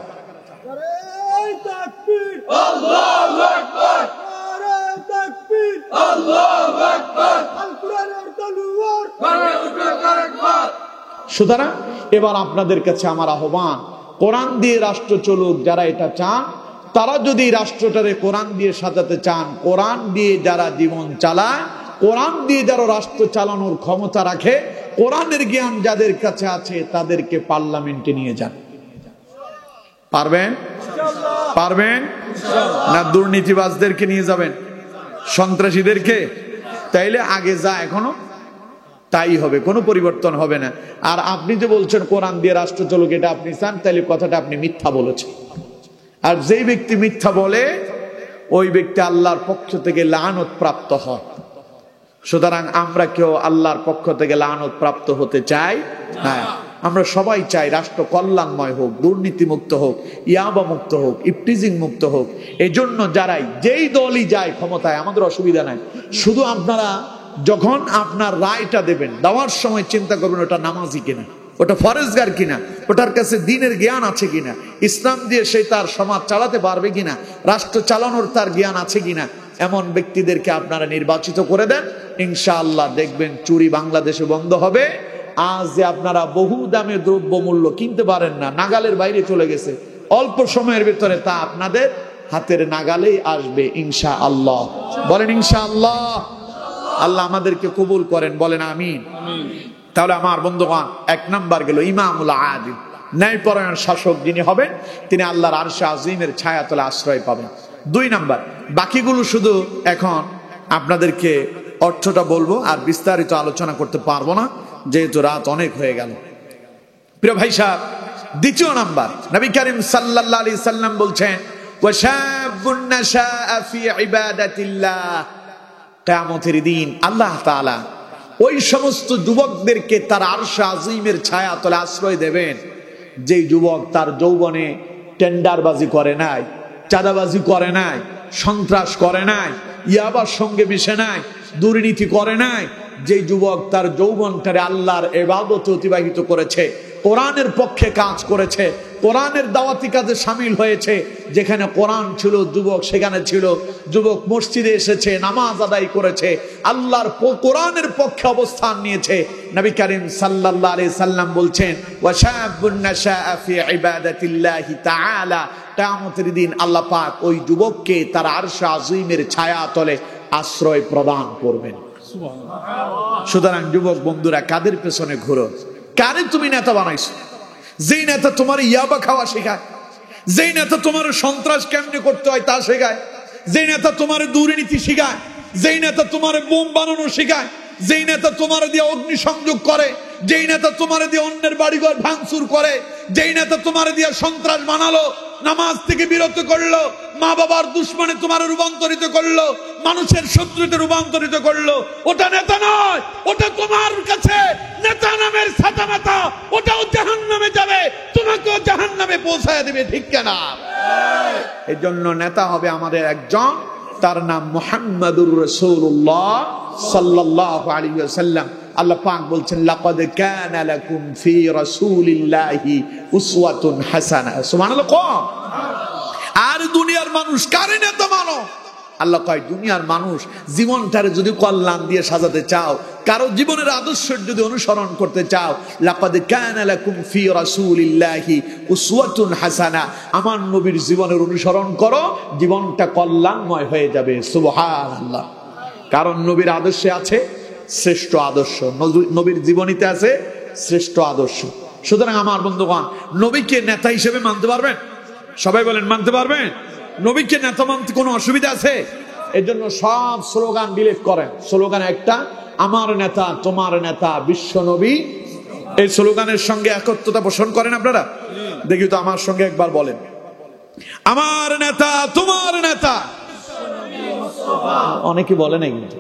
B: নারে তাকবীর, আল্লাহু আকবার, নারে তাকবীর, আল্লাহু আকবার, আল কোরআনের তলোয়ার গর্জে উঠবে আরেকবার।
A: সুতরাং এবার আপনাদের কাছে আমার আহ্বান, কোরআন দিয়ে রাষ্ট্র চলুক যারা এটা চান, তারা যদি রাষ্ট্রটারে কোরআন দিয়ে সাজাতে চান, কোরআন দিয়ে যারা জীবন চালায়, কোরআন দিয়ে যারা রাষ্ট্র চালানোর ক্ষমতা রাখে, কোরআনের জ্ঞান যাদের কাছে আছে, তাদেরকে পার্লামেন্টে নিয়ে যান। পারবেন? পারবেন না দুর্নীতিবাজদেরকে নিয়ে যাবেন, সন্ত্রাসীদেরকে? তাইলে আগে যা এখনো তাই হবে, কোনো পরিবর্তন হবে না। আর আপনি যে বলছেন কোরআন দিয়ে রাষ্ট্র চলুক, এটা আপনি চান, তাহলে কথাটা আপনি মিথ্যা বলেছেন। আর যেই ব্যক্তি মিথ্যা বলে, ওই ব্যক্তি আল্লাহর পক্ষ থেকে লানত প্রাপ্ত হয়। সুতরাং আমরা কেউ আল্লাহর পক্ষ থেকে লানত প্রাপ্ত হতে চাই না। আমরা সবাই চাই রাষ্ট্র কল্যাণময় হোক, দুর্নীতি মুক্ত হোক, ইয়াবা মুক্ত হোক, ইফটিজিং মুক্ত হোক। এই জন্য যারাই যেই দলই যায় ক্ষমতায়, আমাদের অসুবিধা নাই। শুধু আপনারা যখন আপনার রায়টা দেবেন, দেওয়ার সময় চিন্তা করবেন ওটা নামাজি কিনা, ওটা ফরেজগার কিনা, ওটার কাছে দ্বীনের জ্ঞান আছে কিনা, ইসলাম দিয়ে সে তার সমাজ চালাতে পারবে কিনা, রাষ্ট্র চালানোর তার জ্ঞান আছে কিনা। এমন ব্যক্তিদেরকে আপনারা নির্বাচিত করে দেন, ইনশাআল্লাহ দেখবেন চুরি বাংলাদেশে বন্ধ হবে। আজ যে আপনারা বহু দামে দ্রব্য মূল্য কিনতে পারেন না, নাগালের বাইরে চলে গেছে, অল্প সময়ের ভিতরে তা আপনাদের হাতের নাগালেই আসবে ইনশাআল্লাহ। বলেন ইনশাআল্লাহ। আল্লাহ আমাদেরকে কবুল করেন, বলেন আমিন। তাহলে আমার বন্ধুগণ, এক নাম্বার গেল ইমামুল আদিল, ন্যায়পরায়ণ শাসক যিনি হবেন, তিনি আল্লাহর আরশে আজিমের ছায়াতলে আশ্রয় পাবেন। 2 নাম্বার, বাকিগুলো শুধু এখন আপনাদেরকে অর্থটা বলবো, আর বিস্তারিত আলোচনা করতে পারবো না, যেহেতু রাত অনেক হয়ে গেল। প্রিয় ভাই সাহেব, 2 নাম্বার, নবী করিম সাল্লাল্লাহু আলাইহি সাল্লাম বলছেন, ওয়াশাবুন নাশাআ ফি ইবাদাতিল্লাহ, কিয়ামতের দিন আল্লাহ তাআলা ওই সমস্ত যুবকদেরকে তার আরশে আজিমের ছায়াতলে আশ্রয় দেবেন, যেই যুবক তার যৌবনে টেন্ডারবাজি করে নাই, চাঁদাবাজি করে নাই, সন্ত্রাস করে নাই, ইয়াবার সঙ্গে মিশে নাই, দুর্নীতি করে নাই, যে যুবক তার যৌবনটারে আল্লাহর ইবাদতে অতিবাহিত করেছে, কোরআনের পক্ষে কাজ করেছে, কোরআনের দাওয়াতি কাজে শামিল হয়েছে। যেখানে কোরআন ছিল যুবক সেখানে ছিল, যুবক মসজিদে এসেছে, নামাজ আদায় করেছে, আল্লাহর কোরআনের পক্ষে অবস্থান নিয়েছে। নবী করিম সাল্লাল্লাহু আলাইহি সাল্লাম বলছেন, ওয়াশাবুন নাশাআ ফি ইবাদাতিল্লাহি তাআলা, কিয়ামতের দিন আল্লাহ পাক ওই যুবককে তার আরশে আজিমের ছায়াতলে আশ্রয় প্রদান করবেন। সুতরাং যুবক বন্ধুরা, কাদের পেছনে ঘুরো? কারে তুমি নেতা বানাইছো? যেই নেতা তোমার ইয়াবা খাওয়া শেখায়, যেই নেতা তোমার সন্ত্রাস কেমনে করতে হয় তা শেখায়, যেই নেতা তোমার দুর্নীতি শেখায়, যেই নেতা তোমার বোম বানানো শেখায়, যেই নেতা তোমার দিয়ে অগ্নি সংযোগ করে, যেই নেতা তোমার দিয়ে অন্যের বাড়িঘর ভাঙচুর করে, যেই নেতা তোমার দিয়ে সন্ত্রাস বানালো, নামাজ থেকে বিরত করলো, মা বাবার দুশ্মনে তোমার রূপান্তরিত করলো, মানুষের শত্রুতে রূপান্তরিত করলো, ওটা নেতা নয়, ওটা তোমার কাছে নেতা নামের ছাতা মাথা, ওটাও জাহান্নামে যাবে, তোমাকেও জাহান্নামে পৌঁছায় দেবে, ঠিক কিনা? এই জন্য নেতা হবে আমাদের একজন, তার নাম মুহাম্মাদুর রাসূলুল্লাহ সাল্লাল্লাহু আলাইহি ওয়াসাল্লাম। আল্লাহ পাক বলছেন, লাকাদ কানা লাকুম ফি রাসূলিল্লাহি উসওয়াতুন হাসানাহ। সুবহানাল্লাহ। আর দুনিয়ার মানুষ কারে নেতা মানো? আল্লাহ কয়, দুনিয়ার মানুষ জীবনটারে যদি কল্যাণ দিয়ে সাজাতে চাও, কারো জীবনের আদর্শের যদি অনুসরণ করতে চাও, লাকাদ কানা লাকুম ফি রাসূলিল্লাহি উসওয়াতুন হাসানাহ, আমার নবীর জীবনের অনুসরণ করো, জীবনটা কল্যাণময় হয়ে যাবে। সুবহানাল্লাহ। কারণ নবীর আদর্শে আছে শ্রেষ্ঠ আদর্শ, নবীর জীবনীতে আছে শ্রেষ্ঠ আদর্শ। সুতরাং আমার বন্ধুগণ, নবীকে নেতা হিসেবে মানতে পারবেন? সবাই বলেন মানতে পারবেন? নবীকে নেতা মানতে কোনো অসুবিধা আছে? এর জন্য সব স্লোগান ডিলিট করেন। স্লোগান একটা, আমার নেতা তোমার নেতা বিশ্ব নবী। এই স্লোগানের সঙ্গে একত্রতা পোষণ করেন আপনারা? দেখি তো আমার সঙ্গে একবার বলেন, আমার নেতা তোমার নেতা। অনেকে বলে না, কিন্তু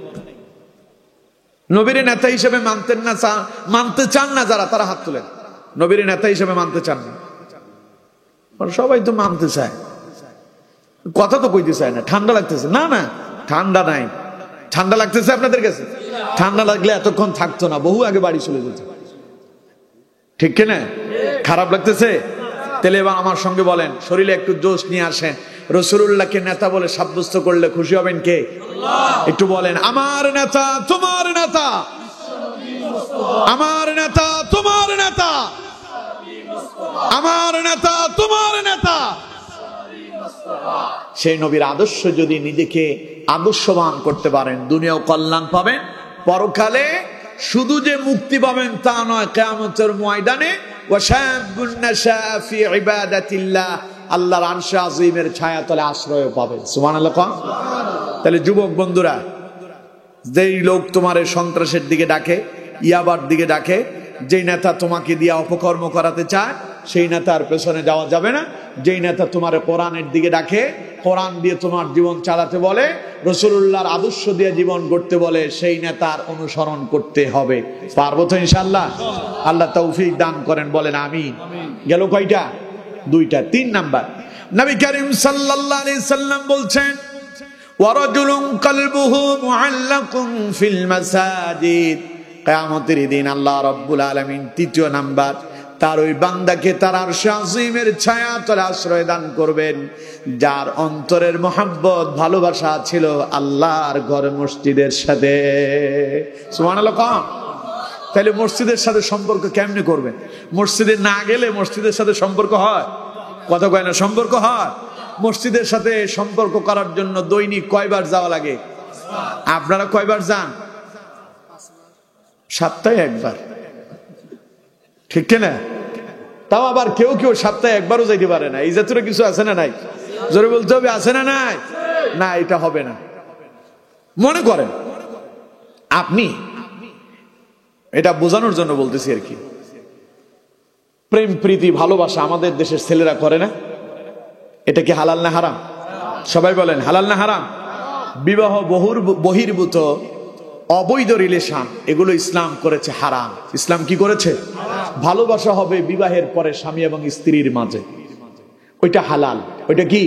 A: নবীর নেতা হিসেবে মানতে চান না যারা, তারা হাত তোলেন। নবীর নেতা হিসেবে মানতে চান না? সবাই তো মানতে চায়, কথা তো কইতে চায় না। ঠান্ডা লাগতেছে? না না, ঠান্ডা নাই। ঠান্ডা লাগতেছে আপনাদের কাছে? ঠান্ডা লাগলে এতক্ষণ থাকতো না, বহু আগে বাড়ি চলে যেত। ঠিক কিনা? খারাপ লাগতেছে? তাহলে এবার আমার সঙ্গে বলেন, শরীরে একটু জোশ নিয়ে আসেন। রাসূলুল্লাহকে নেতা বলে সাব্যস্ত করলে খুশি হবেন কে? একটু বলেন, আমার নেতা তোমার নেতা, আমার নেতা তোমার নেতা, আমার নেতা তোমার নেতা। সেই নবীর আদর্শ যদি নিজেকে আদর্শবান করতে পারেন, দুনিয়াও কল্যাণ পাবেন, পরকালে শুধু যে মুক্তি পাবেন তা নয়, কিয়ামতের ময়দানে ওয়াশাবুন নাশা ফি ইবাদাতিল্লাহ, আল্লাহর আরশে আযীমের ছায়াতলে আশ্রয় পাবেন। সুবহানাল্লাহ। তাহলে যুবক বন্ধুরা, যেই লোক তোমার সন্ত্রাসের দিকে ডাকে, ইয়াবার দিকে ডাকে, যেই নেতা তোমাকে দিয়ে অপকর্ম করাতে চায়, সেই নেতার পেছনে যাওয়া যাবে না। যেই নেতা তোমার কোরআনের দিকে ডাকে, কোরআন দিয়ে তোমার জীবন চালাতে বলে, রাসূলুল্লাহর আদর্শ দিয়ে জীবন গড়তে বলে, সেই নেতার অনুসরণ করতে হবে। পারবো তো ইনশাআল্লাহ? আল্লাহ তৌফিক দান করেন, বলেন আমিন। গেল কয়টা? দুইটা। 3 নাম্বার, নবী করিম সাল্লাল্লাহু আলাইহি সাল্লাম বলছেন, ওয়ারাজুলুন কলবুহু মুআল্লাকুন ফিল মাসাজিদ। কিয়ামতের দিন আল্লাহ রাব্বুল আলামিন 3 নাম্বার তার ওই বান্দাকে তার আরশে আযীমের ছায়া তলে আশ্রয় দান করবেন, যার অন্তরের মহব্বত ভালোবাসা ছিল আল্লাহর ঘর মসজিদের সাথে। সুবহানাল্লাহ। তাহলে মসজিদের সাথে সম্পর্ক কেমনে করবেন? মসজিদে না গেলে মসজিদের সাথে সম্পর্ক হয়? কথা কয় না, সম্পর্ক হয়। মসজিদের সাথে সম্পর্ক করার জন্য দৈনিক কয়বার যাওয়া লাগে? আপনারা কয়বার যান? সপ্তাহে একবার। ঠিক কিনা? তাও আবার কেউ কেউ সপ্তাহে একবারও যাইতে পারে না। এই জাতীয় কিছু আছে না নাই? জোরে বলতে হবে, আছে না নাই? না, এটা হবে না। মনে করেন আপনি, এটা বোঝানোর জন্য বলতেছি আর কি, প্রেম প্রীতি ভালোবাসা আমাদের দেশের ছেলেরা করে না? এটা কি হালাল না হারাম? সবাই বলেন, হালাল না হারাম? বিবাহ বহির্ভূত অবৈধ রিলেশন, এগুলো ইসলাম করেছে হারাম। ইসলাম কি করেছে? ভালোবাসা হবে বিবাহের পরে স্বামী এবং স্ত্রীর মাঝে, ওইটা হালাল। ওইটা কি?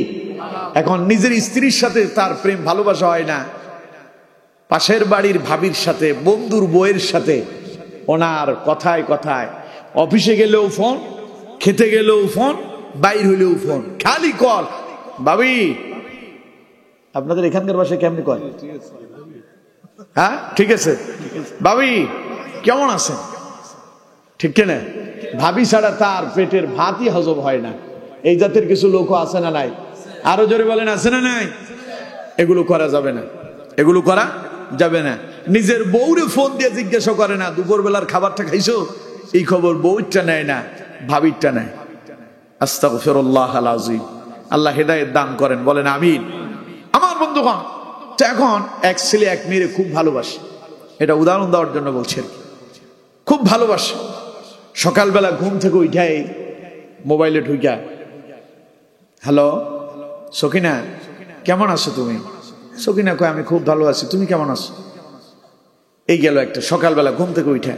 A: এখন নিজের স্ত্রীর সাথে তার প্রেম ভালোবাসা হয় না, পাশের বাড়ির ভাবির সাথে, বন্ধুর বউয়ের সাথে, ওনার কথায় কথায়, অফিসে গেলেও ফোন, খেতে গেলেও ফোন, বাইর হইলেও ফোন, খালি কল। ভাবি, আপনাদের এখানকার ভাষায় কেমনি কয়? হ্যাঁ, ঠিক আছে। ভাবি কেমন আছেন? ঠিক কিনা? ভাবি ছাড়া তার পেটের ভাতই হজম হয় না। এই জাতের কিছু লোকও আছে না নাই? আরো জোরে বলেন, আছে না নাই? এগুলো করা যাবে না, এগুলো করা যাবে না। নিজের বউরে ফোন দিয়ে জিজ্ঞাসা করে না দুপুর বেলার খাবারটা খাইছো, এই খবর বউরটা নেয় না, ভাবিরটা নেয়। আস্তাগফিরুল্লাহ আল আযীম। আল্লাহ হেদায়েত দান করেন, বলেন আমিন। আমার বন্ধুগণ, এখন এক ছেলে এক মেয়েরে খুব ভালোবাসে, এটা উদাহরণ দেওয়ার জন্য বলছি, খুব ভালোবাসে। সকালবেলা ঘুম থেকে উঠাই মোবাইলে ঢুকা, হ্যালো সকিনা, কেমন আছো তুমি? সকিনা কয়, আমি খুব ভালো আছি, তুমি কেমন আছো? এই গেল একটা সকালবেলা ঘুম থেকে উঠা।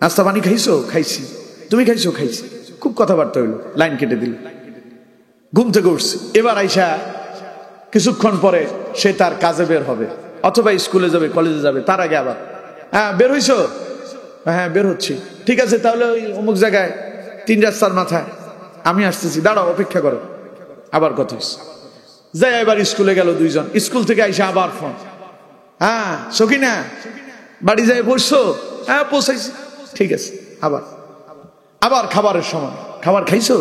A: নাস্তা পানি খাইছো? খাইছি। তুমি খাইছো? খাইছি। খুব কথাবার্তা হইলো, লাইন কেটে দিল। ঘুম থেকে উঠছে, এবার আইসা কিছুক্ষণ পরে সে তার কাজে বের হবে, অথবা স্কুলে যাবে, কলেজে যাবে। তার আগে আবার, হ্যাঁ বের হইছো? হ্যাঁ বের হচ্ছি। ঠিক আছে, তাহলে ওই অমুক জায়গায় 3 রাস্তার মাথায় আমি আসতেছি, দাঁড়াও, অপেক্ষা করো। আবার কথা হইছে, যাই এবার স্কুলে গেল দুইজন। স্কুল থেকে আইসা আবার ফোন, হ্যাঁ সকিনা বাড়ি যাই বসছো? হ্যাঁ পৌঁছাইছি। ঠিক আছে, আবার আবার খাবারের সময়, খাবার খাইছো?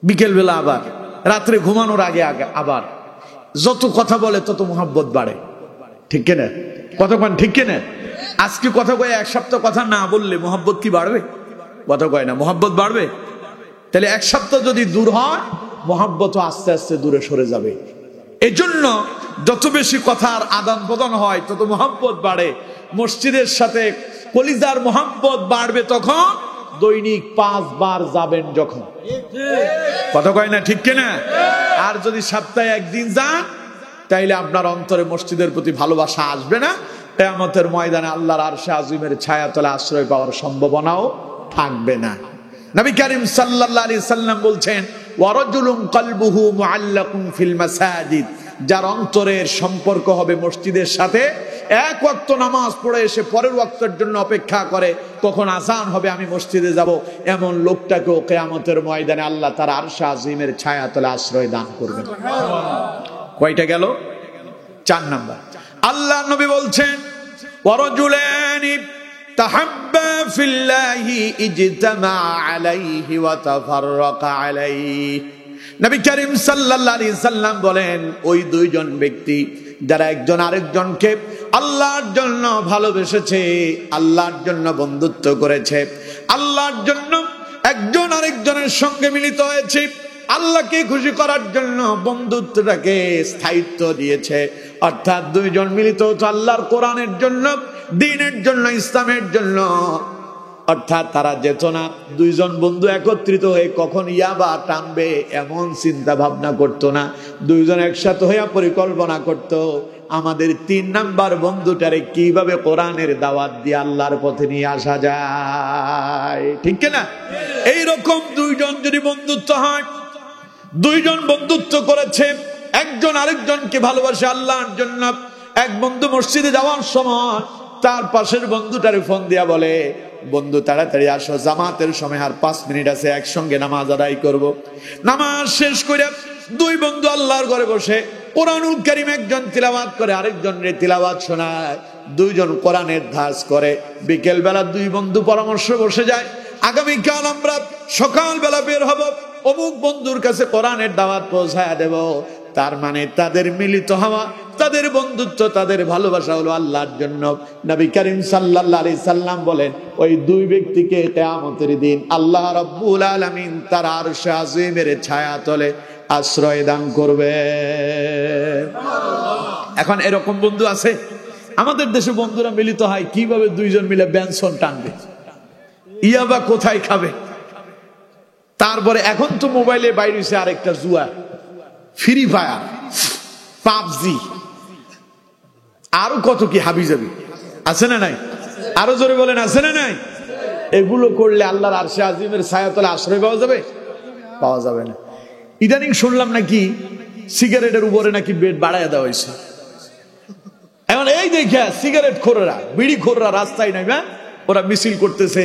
A: বিকেল বেলা আবার, রাত্রে ঘুমানোর আগে আগে আবার। যত কথা বলে তত মোহাব্বত বাড়ে। ঠিক কিনা? কতক্ষণ? ঠিক কিনা? আজকে কথা কয়ে 1 সপ্তাহ কথা না বললে মোহাব্বত কি বাড়বে? কথা কয় না, মোহাব্বত বাড়বে। তাহলে 1 সপ্তাহ যদি দূর হয়, মোহাব্বত আস্তে আস্তে দূরে সরে যাবে। এজন্য যত বেশি কথার আদান প্রদান হয় তত মোহাব্বত বাড়ে। মসজিদের সাথে কলিজার মোহাব্বত বাড়বে তখন দৈনিক 5 বার যাবেন যখন। কথা কয় না, ঠিক কিনা? আর যদি সপ্তাহে 1 দিন যান, তাইলে আপনার অন্তরে মসজিদের প্রতি ভালোবাসা আসবে না, কিয়ামতের ময়দানে আল্লাহর আরশে আজিমের ছায়াতলে আশ্রয় পাওয়ার সম্ভাবনাও থাকবে না। নবী করিম সাল্লাল্লাহু আলাইহি সাল্লাম বলছেন, ওয়ারাজুলুন কলবুহু মুআল্লাকুন ফিল মাসাজিদ, যার অন্তরের সম্পর্ক হবে মসজিদের সাথে, এক ওয়াক্ত নামাজ পড়ে এসে পরের ওয়াক্তের জন্য অপেক্ষা করে কখন আযান হবে আমি মসজিদে যাব, এমন লোকটাকেও কিয়ামতের ময়দানে আল্লাহ তার আরশে আজিমের ছায়াতলে আশ্রয় দান করবেন। কয়টা গেল? 4 নাম্বার। আল্লাহ নবী বলছেন, ওয়ারাজুলানি তাহাব্বা ফিল্লাহি ইজতামা আলাইহি ওয়া তাফাররাকা আলাইহি। নবী করিম সাল্লাল্লাহু আলাইহি সাল্লাম বলেন, ওই দুইজন ব্যক্তি যারা একজন আরেকজনকে আল্লাহর জন্য ভালোবেসেছে, আল্লাহর জন্য বন্ধুত্ব করেছে, আল্লাহর জন্য একজন আরেকজনের সঙ্গে মিলিত হয়েছে, আল্লাহকে খুশি করার জন্য বন্ধুত্বটাকে স্থায়িত্ব দিয়েছে, অর্থাৎ দুইজন মিলিত হচ্ছে আল্লাহর কোরআনের জন্য, দ্বীনের জন্য, ইসলামের জন্য। অর্থাৎ তারা যেত না দুইজন বন্ধু একত্রিত হয়ে কখন ইয়াবা টানবে এমন চিন্তা ভাবনা করতো না, দুইজন একসাথে হয়ে পরিকল্পনা করত আমাদের 3 নাম্বার বন্ধুটারে কিভাবে কোরআনের দাওয়াত দিয়ে আল্লাহর পথে নিয়ে আসা যায়, ঠিক কিনা? এইরকম দুইজন যদি বন্ধুত্ব হয়, দুইজন বন্ধুত্ব করেছে, একজন আরেকজনকে ভালোবাসে আল্লাহর জন্য, এক বন্ধু মসজিদে যাওয়ার সময় তার পাশের বন্ধুটারে ফোন দিয়া বলে, বন্ধু তাড়াতাড়ি আসো, জামাতের সময় আর 5 মিনিট আছে, একসঙ্গে নামাজ আদায় করব। নামাজ শেষ করে দুই বন্ধু আল্লাহর ঘরে বসে কোরআনুল কারীম একজন তিলাওয়াত করে, আরেকজনের তিলাওয়াত শোনায়, দুইজন কোরআনের ধাস করে। বিকেল বেলা দুই বন্ধু পরামর্শ বসে যায়, আগামীকাল আমরা সকালবেলা বের হব, অমুক বন্ধুর কাছে কোরআনের দাওয়াত পৌঁছায় দেব। তার মানে তাদের মিলিত হওয়া, তাদের বন্ধুত্ব, তাদের ভালোবাসা হলো আল্লাহর জন্য। নবী করিম সাল্লাল্লাহু আলাইহি সাল্লাম বলেন, ওই দুই ব্যক্তিকে কিয়ামতের দিন আল্লাহ রাব্বুল আলামিন তার আরশে আজিমের ছায়াতলে আশ্রয় দান করবে। এখন এরকম বন্ধু আছে আমাদের দেশে? বন্ধুরা মিলিত হয় কিভাবে? দুইজন মিলে বেনসন টানবে, ইয়াবা কোথায় খাবে, তারপরে এখন তো মোবাইলে বাইরে হইছে আরেকটা জুয়া, ফ্রি ফায়ার, পাবজি, আরো কত কি হাবিজাবি আছে না নাই? আরো জোরে বলেন, আছে না নাই? এগুলো করলে আল্লাহর আরশে আজিমের ছায়াতলে আশ্রয় পাওয়া যাবে? পাওয়া যাবে না। ইদানিং শুনলাম নাকি সিগারেটের উপরে নাকি বেড বাড়ায় দেওয়া হয়েছে। এখন এই দেখে সিগারেট খোররা, বিড়ি খোররা রাস্তায় নামে ওরা মিছিল করতেছে,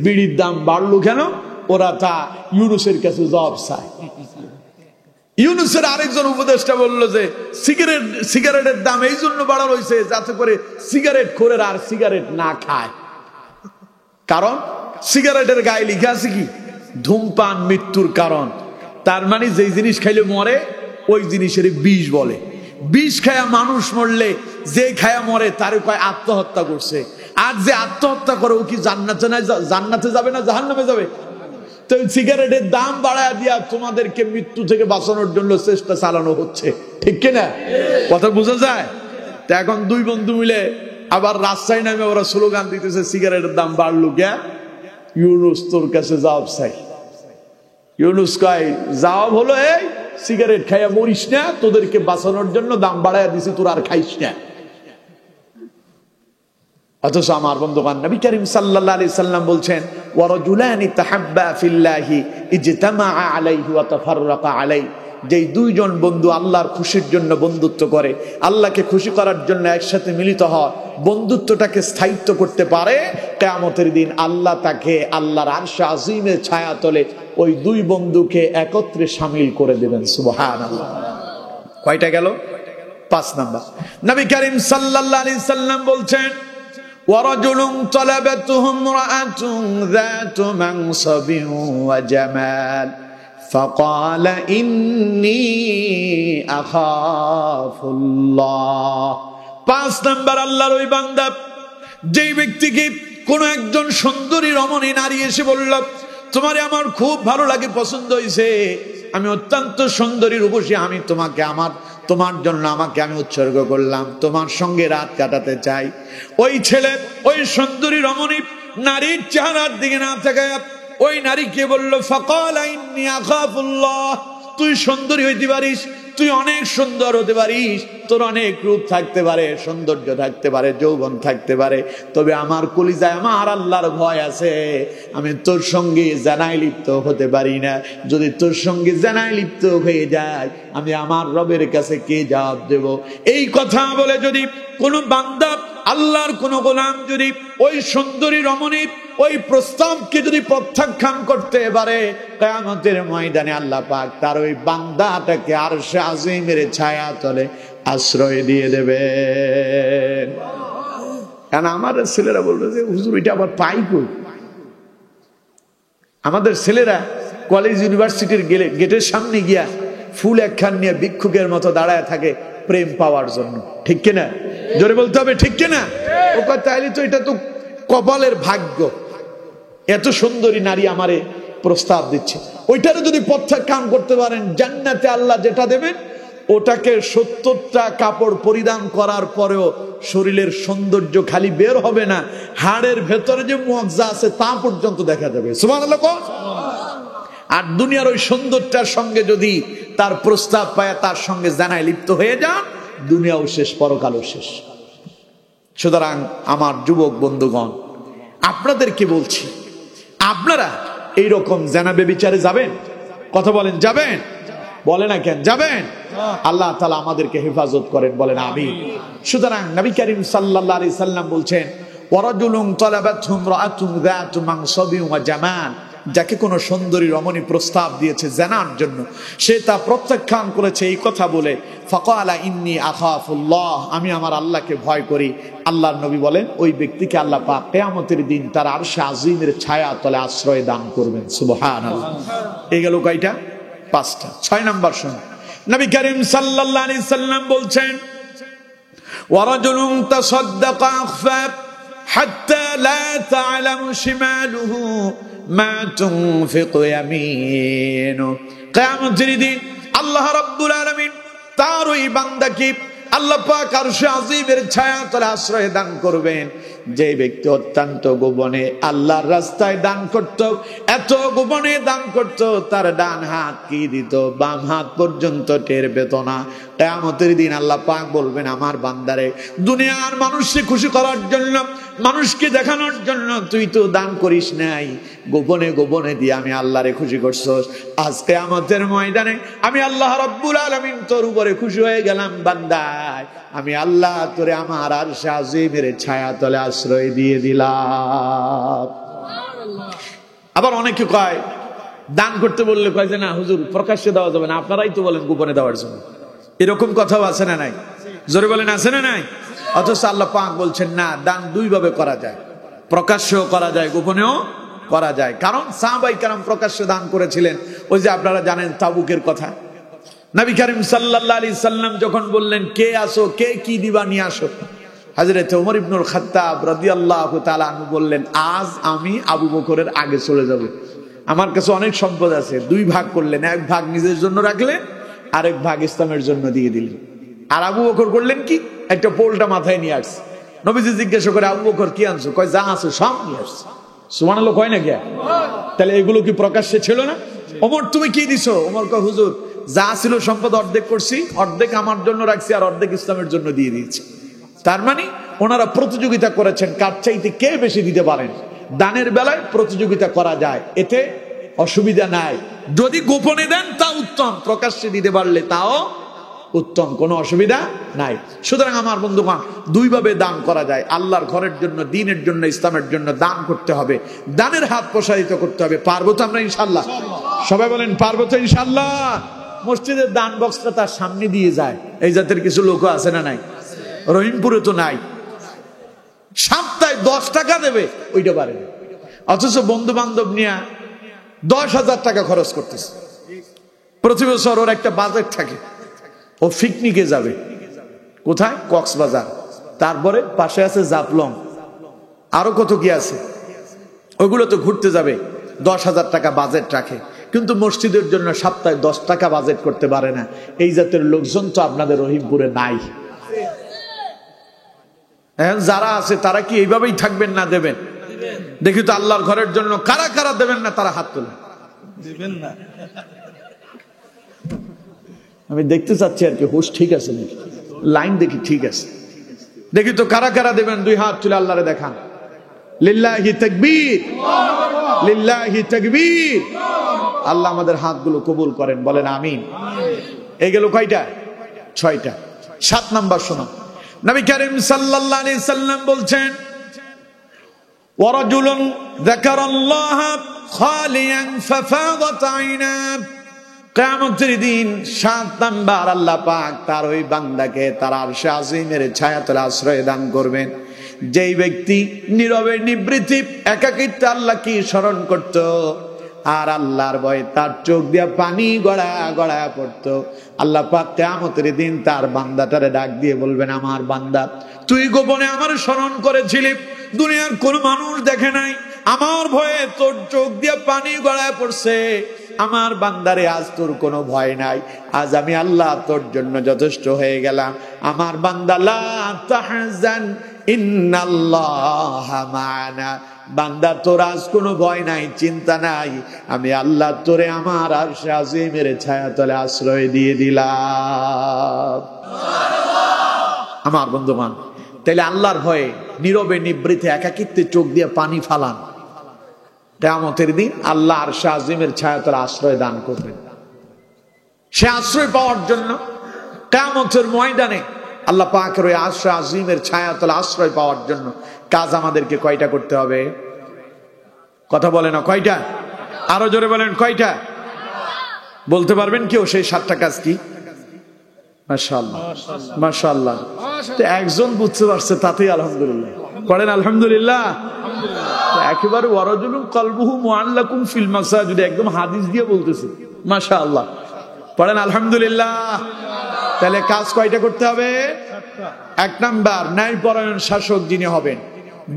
A: বিড়ির দাম বাড়লো কেন? ওরা তা ইউনুসের কাছে জবাব চায়। ইউনুসের আরেকজন উপদেষ্টা বলল যে সিগারেটের দাম এই জন্য বাড়ানো হয়েছে যাতে করে সিগারেট খোরেরা আর সিগারেট না খায়। কারণ সিগারেটের গায়ে লিখা আছে কি? ধূমপান মৃত্যুর কারণ। তার মানে যেই জিনিস খাইলে মরে ওই জিনিসের বিষ বলে। বিষ খায়া মানুষ মরলে যে খায়া মরে তারে কয় আত্মহত্যা করছে। আর যে আত্মহত্যা করে ও কি জান্নাতে যাবে না জাহান্নামে যাবে? তো সিগারেটের দাম বাড়ায় দিয়া তোমাদেরকে মৃত্যু থেকে বাঁচানোর জন্য চেষ্টা চালানো হচ্ছে, ঠিক কিনা? কথা বোঝা যায়? তো এখন দুই বন্ধু মিলে আবার রাস্তায় নামে ওরা স্লোগান দিতেছে, সিগারেটের দাম বাড়লো কে? ইউনুস তোর কাছে জবাব চাই। ইউনুস কয় জবাব হলো এই সিগারেট খাইয়া মরিস না, তোদেরকে বাঁচানোর জন্য দাম বাড়াইয়া দিছি, তোর আর খাইস না। অথচ আমার বন্ধুগণ, নবী করিম সাল্লাল্লাহু আলাইহি সাল্লাম বলছেন, ওয়ারাজুলানি তাহাব্বা ফিল্লাহি ইজতামা আলাইহি ওয়া তাফাররাকা আলাইহি, যেই দুইজন বন্ধু আল্লাহর খুশির জন্য বন্ধুত্ব করে, আল্লাহকে খুশি করার জন্য একসাথে মিলিত হয়, বন্ধুত্বটাকে স্থায়িত্ব করতে পারে, কিয়ামতের দিন আল্লাহ তাকে আল্লাহর আরশে আজিমের ছায়াতলে ওই দুই বন্ধুকে একত্রে শামিল করে দেবেন। সুবহানাল্লাহ। কয়টা গেল? 5 নাম্বার। নবী করিম সাল্লাল্লাহু আলাইহি সাল্লাম বলছেন, ওয়ারাজুলুন তালাবাতুহু ইমরাআতুন যাতু মানসাবিন ওয়া জামাল ফাকালা ইন্নী আখাফুল্লাহ। 5 নাম্বার, আল্লাহর ওই বান্দা, যেই ব্যক্তিকে কোন একজন সুন্দরী রমণী নারী এসে বলল, তোমারে আমার খুব ভালো লাগে, পছন্দ হয়েছে, আমি অত্যন্ত সুন্দরী রূপসী, আমি তোমার জন্য আমাকে আমি উৎসর্গ করলাম, তোমার সঙ্গে রাত কাটাতে চাই। ওই ছেলে ওই সুন্দরী রমণী নারীর চেহারার দিকে না তাকায় ওই নারীকে বলল, ফাকালা ইন্নী আখাফুল্লাহ, তুই সুন্দরী হইতে পারিস, তুই অনেক সুন্দর হতে পারিস, তোর অনেক রূপ থাকতে পারে, সৌন্দর্য থাকতে পারে, যৌবন থাকতে পারে, তবে আমার কলিজায় আমার আল্লাহর ভয় আছে, আমি তোর সঙ্গে জানায় লিপ্ত হতে পারি না। যদি তোর সঙ্গে জানায় লিপ্ত হয়ে যায়, আমি আমার রবের কাছে কে জবাব দেব? এই কথা বলে যদি কোনো বান্দা, আল্লাহর কোন গোলাম যদি ওই সুন্দরী রমণী ওই প্রস্তাবকে যদি প্রত্যাখ্যান করতে পারে, কিয়ামতের ময়দানে আল্লাহ পাক তার ওই বান্দাটাকে আরশে আজিমের ছায়া তলে আশ্রয় দিয়ে দেবেন। কারণ আমাদের ছেলেরা বলবে যে হুজুর এটা আবার পাই কই? আমাদের ছেলেরা কলেজ ইউনিভার্সিটির গেটের সামনে গিয়া ফুল একখান নিয়ে ভিক্ষুকের মতো দাঁড়ায় থাকে প্রেম পাওয়ার জন্য, ঠিক কিনা? জোরে বলতে হবে, ঠিক কিনা? ও কয় তাইলে তো এটা তো কপালের ভাগ্য, এত সুন্দরী নারী আমারে প্রস্তাব দিচ্ছে। ওইটারে যদি প্রত্যাখ্যান করতে পারেন, জান্নাতে আল্লাহ যেটা দেবেন ওটাকে 70টা কাপড় পরিধান করার পরেও শরীরের সৌন্দর্য খালি বের হবে না, হাড়ের ভেতরে যে মুআজ্জা আছে তা পর্যন্ত দেখা যাবে। সুবহানাল্লাহ। আর দুনিয়ার ওই সৌন্দর্যের সঙ্গে যদি তার প্রস্তাব পায়, তার সঙ্গে জানায় লিপ্ত হয়ে যান, দুনিয়াও শেষ, পরকালও শেষ। সুতরাং আমার যুবক বন্ধুগণ, আপনাদেরকে বলছি, আপনারা এইরকম জানা বেবিচারে যাবেন? কথা বলেন, যাবেন? বলে না কেন যাবেন? আল্লাহ তাআলা আমাদেরকে হেফাজত করেন, বলেন আমিন। সুতরাং নবী করিম সাল্লাল্লাহু আলাইহি সাল্লাম বলছেন, ওয়ারাজুলুন তালাবাতহু ইমরাআতুন যাতু মানসাবিন ওয়া জামাল, যাকে কোন সুন্দরী রমণী প্রস্তাব দিয়েছে জানার জন্য, সে তা প্রত্যাখ্যান করেছে এই কথা বলে, ফাকালা ইন্নী আখাফুল্লাহ, আমি আমার আল্লাহকে ভয় করি। আল্লাহর নবী বলেন ওই ব্যক্তিকে আল্লাহ পাক কিয়ামতের দিন তার আরশে আজিমের ছায়া তলে আশ্রয় দান করবেন। সুবহানাল্লাহ। এই গেল কয়টা? 5টা। 6 নাম্বার শুনুন, নবী করিম সাল্লাল্লাহু আলাইহি সাল্লাম বলছেন, ওয়ারাজুলুন তাসাদদাকা আখফা হাত্তা লা তা'লামু শিমালুহু মা তুনফিকু ইয়ামিনু। কিয়ামতের দিন আল্লাহ রাব্বুল আলামিন তার ওই বান্দাকে আল্লাহ পাক আরশে আজিমের ছায়া তলে আশ্রয় দান করবেন। যে ব্যক্তি অত্যন্ত গোপনে আল্লাহর রাস্তায় দান করত, এত গোপনে দান করত, তার ডান হাত কি দিত বাম হাত পর্যন্ত টের পেত না। কিয়ামতের দিন আল্লাহ পাক বলবেন, আমার বান্দারে, দুনিয়ার মানুষকে খুশি করার জন্য, মানুষকে দেখানোর জন্য তুই তো দান করিস নাই, গোপনে গোপনে দিয়ে আমি আল্লাহরে খুশি করছস। আজ কিয়ামতের ময়দানে আমি আল্লাহ রাব্বুল আলামিন তোর উপরে খুশি হয়ে গেলাম বান্দা, আমি আল্লাহ তোরে আমার আরশে আজিমের ছায়া তলে আশ্রয় দিয়ে দিলাম। আবার অনেকে কয়, দান করতে বললে কয় যে না হুজুর প্রকাশ্যে দেওয়া যাবে না, আপনারাই তো বলেন গোপনে দেওয়ার জন্য। এরকম কথাও আছে না নাই? জোরে বলেন, আছে না নাই? অথচ আল্লাহ পাক বলছেন না, দান 2 ভাবে করা যায়, প্রকাশ্যেও করা যায়, গোপনেও করা যায়। কারণ সাহাবায়ে কেরাম প্রকাশ্যে দান করেছিলেন। ওই যে আপনারা জানেন তাবুকের কথা, নবী করিম সাল্লাল্লাহু আলাইহি সাল্লাম যখন বললেন কে আসো, কে কি দিবা নিয়ে আসো, হযরত ওমর ইবনুল খাত্তাব রাদিয়াল্লাহু তাআলা আনহু বললেন, আজ আমি আবু বকরের আগে চলে যাব, আমার কাছে অনেক সম্পদ আছে। 2 ভাগ করলেন, 1 ভাগ নিজের জন্য রাখলেন, আরেক ভাগ ইসলামের জন্য দিয়ে দিলেন। আর আবু বকর করলেন কি, একটা পোলটা মাথায় নিয়ে আসছে। নবীজি জিজ্ঞাসা করে, আবু বকর কি আনছো? কয় যা আছে সব নিয়ে আসছে। সুবহানাল্লাহ কয় না কে? তাহলে এগুলো কি প্রকাশ্যে ছিল না? ওমর তুমি কি দিছো? ওমর কয়, হুজুর যা ছিল সম্পদ অর্ধেক করছি, অর্ধেক আমার জন্য রাখছি, আর অর্ধেক ইসলামের জন্য দিয়ে দিয়েছি। তার মানে ওনারা প্রতিযোগিতা করেছেন কার চাইতে কে বেশি দিতে পারেন। দানের বেলায় প্রতিযোগিতা করা যায়, এতে অসুবিধা নাই। যদি গোপনে দেন তা উত্তম, প্রকাশ্যে দিতে পারলে তাও উত্তম, কোনো অসুবিধা নাই। সুতরাং আমার বন্ধুগণ, 2 ভাবে দান করা যায়। আল্লাহর ঘরের জন্য, দ্বীনের জন্য, ইসলামের জন্য দান করতে হবে, দানের হাত প্রসারিত করতে হবে। পারবো তো আমরা ইনশাআল্লাহ? সবাই বলেন পারবো তো ইনশাআল্লাহ? মসজিদের দান বক্সটা তার সামনে দিয়ে যায়, এই জাতের কিছু লোক আছে না নাই? রহিমপুরে তো নাই, সপ্তাহে 10 টাকা দেবে ওইটা পারে না, অথচ বন্ধু বান্ধব নিয়ে 10,000 টাকা খরচ করতেছে। প্রতি বছর ওর একটা বাজেট থাকে, ও পিকনিকে যাবে। কোথায়? কক্সবাজার, তারপরে পাশে আছে জাফলং, আরো কত কি আছে, ওইগুলো তো ঘুরতে যাবে। 10,000 টাকা বাজেট রাখে, কিন্তু মসজিদের জন্য সপ্তাহে 10 টাকা বাজেট করতে পারে না। এই জাতের লোকজন তো আপনাদের রহিমপুরে নাই। এখন যারা আছে তারা কি এইভাবেই থাকবেন না দেবেন? দেখি তো আল্লাহর ঘরের জন্য কারা কারা দেবেন না, তারা হাত তোলেন। দেবেন না? আমি দেখতে চাচ্ছি আর কি হুশ ঠিক আছে নাকি, লাইন দেখি ঠিক আছে, দেখি তো কারা কারা দেবেন। 2 হাত তুলে আল্লাহরে দেখান। লিল্লাহি তাকবীর, লিল্লাহি তাকবীর। আল্লাহ আমাদের হাতগুলো কবুল করেন, বলেন আমিন। এই গেল কয়টা? 6টা। 7 নাম্বার শোনো, নবী করিম সাল্লাল্লাহু আলাইহি সাল্লাম বলছেন, ওয়ারাজুলুন যাকারাল্লাহ খালিয়ান ফাফাদাত আইনাহু। কিয়ামতের দিন 7 নাম্বার আল্লাহ পাক তার ওই বান্দাকে তার আরশে আজিমের ছায়াতলে আশ্রয় দান করবেন, যেই ব্যক্তি নীরবে নিবৃত্তি একাকিত্বে আল্লাহকে স্মরণ করত, আর আল্লাহর ভয়ে তার চোখ দিয়া পানি গড়ায়া গড়ায়া পড়তো। আল্লাহ পাক কিয়ামতের দিন তার বান্দাটারে ডাক দিয়ে বলবেন, আমার বান্দা, তুই গোপনে আমার স্মরণ করেছিলি, দুনিয়ার কোন মানুষ দেখে নাই, আমার ভয়ে তোর চোখ দিয়া পানি গড়ায় পড়ছে। আমার বান্দারে, আজ তোর কোনো ভয় নাই, আজ আমি আল্লাহ তোর জন্য যথেষ্ট হয়ে গেলাম। আমার বান্দা, লা তাহজান ইন্নাল্লাহা মা'ানা। বান্দা, তোর আজ কোনো ভয় নাই, চিন্তা নাই, আমি আল্লাহ তোরে আমার আরশে আজিমের ছায়াতলে আশ্রয় দিয়ে দিলাম। আমার বন্ধুমান, তাইলে আল্লাহর ভয়ে নীরবে নিবৃতে একাকিত্বে চোখ দিয়ে পানি ফালান, কিয়ামতের দিন আল্লাহ আরশে আজিমের ছায়াতলে আশ্রয় দান করবেন। সে আশ্রয় পাওয়ার জন্য কিয়ামতের ময়দানে আল্লাহ পাকের ওই আরশে আজিমের ছায়াতলে আশ্রয় পাওয়ার জন্য কাজ আমাদেরকে কয়টা করতে হবে? কথা বলে না, কয়টা? আরো জোরে বলেন, কয়টা? বলতে পারবেন কেউ সেই 7টা কাজ কি? মাশাআল্লাহ, মাশাআল্লাহ। তো একজন বুঝতে পারছে, তাতেই আলহামদুলিল্লাহ। পড়েন আলহামদুলিল্লাহ। একেবারে ওয়ারাজুলুন কলবুহু মুআল্লাকুম ফিল মাসাজিদ, একদম হাদিস দিয়ে বলতেছে, মাশাআল্লাহ। পড়েন আলহামদুলিল্লাহ। তাহলে কাজ কয়টা করতে হবে? 1 নাম্বার, ন্যায়পরায়ণ শাসক যিনি হবেন।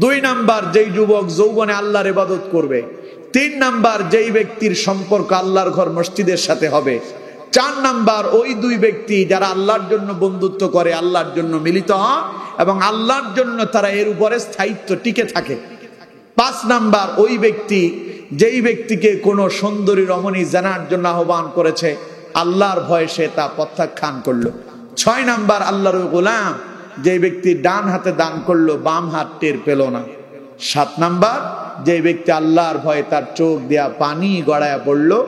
A: 2 নাম্বার, যেই যুবক যৌবনে আল্লাহর ইবাদত করবে। 3 নাম্বার, যেই ব্যক্তির সম্পর্ক আল্লাহর ঘর মসজিদের সাথে হবে। 4 নাম্বার, ওই 2 ব্যক্তি যারা আল্লাহর জন্য বন্ধুত্ব করে, আল্লাহর জন্য মিলিত হয় এবং আল্লাহর জন্য তারা এর উপরে স্থায়িত্ব টিকে থাকে। 5 নাম্বার, ওই ব্যক্তি যেই ব্যক্তিকে কোনো সুন্দরী রমণী জানার জন্য আহ্বান করেছে, আল্লাহর ভয়ে সে তা প্রত্যাখ্যান করলো। 6 নাম্বার, আল্লাহর গোলাম যে ব্যক্তি ডান হাতে দান করলো, বাম হাত টের পেল না। 7 নাম্বার, যে ব্যক্তি আল্লাহর ভয়ে তার চোখ দিয়া পানি গড়ায়া পড়লো,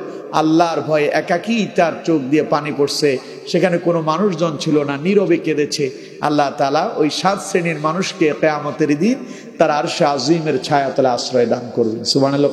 A: আল্লাহর ভয়ে একাকী তার চোখ দিয়ে পানি পড়ছে, সেখানে কোনো মানুষজন ছিল না, নীরবে কেঁদেছে। আল্লাহ তাআলা ওই 7 শ্রেণীর মানুষকে কিয়ামতের দিন তার আরশে আজিমের ছায়াতলে আশ্রয় দান করবেন। সুবহানাল্লাহ।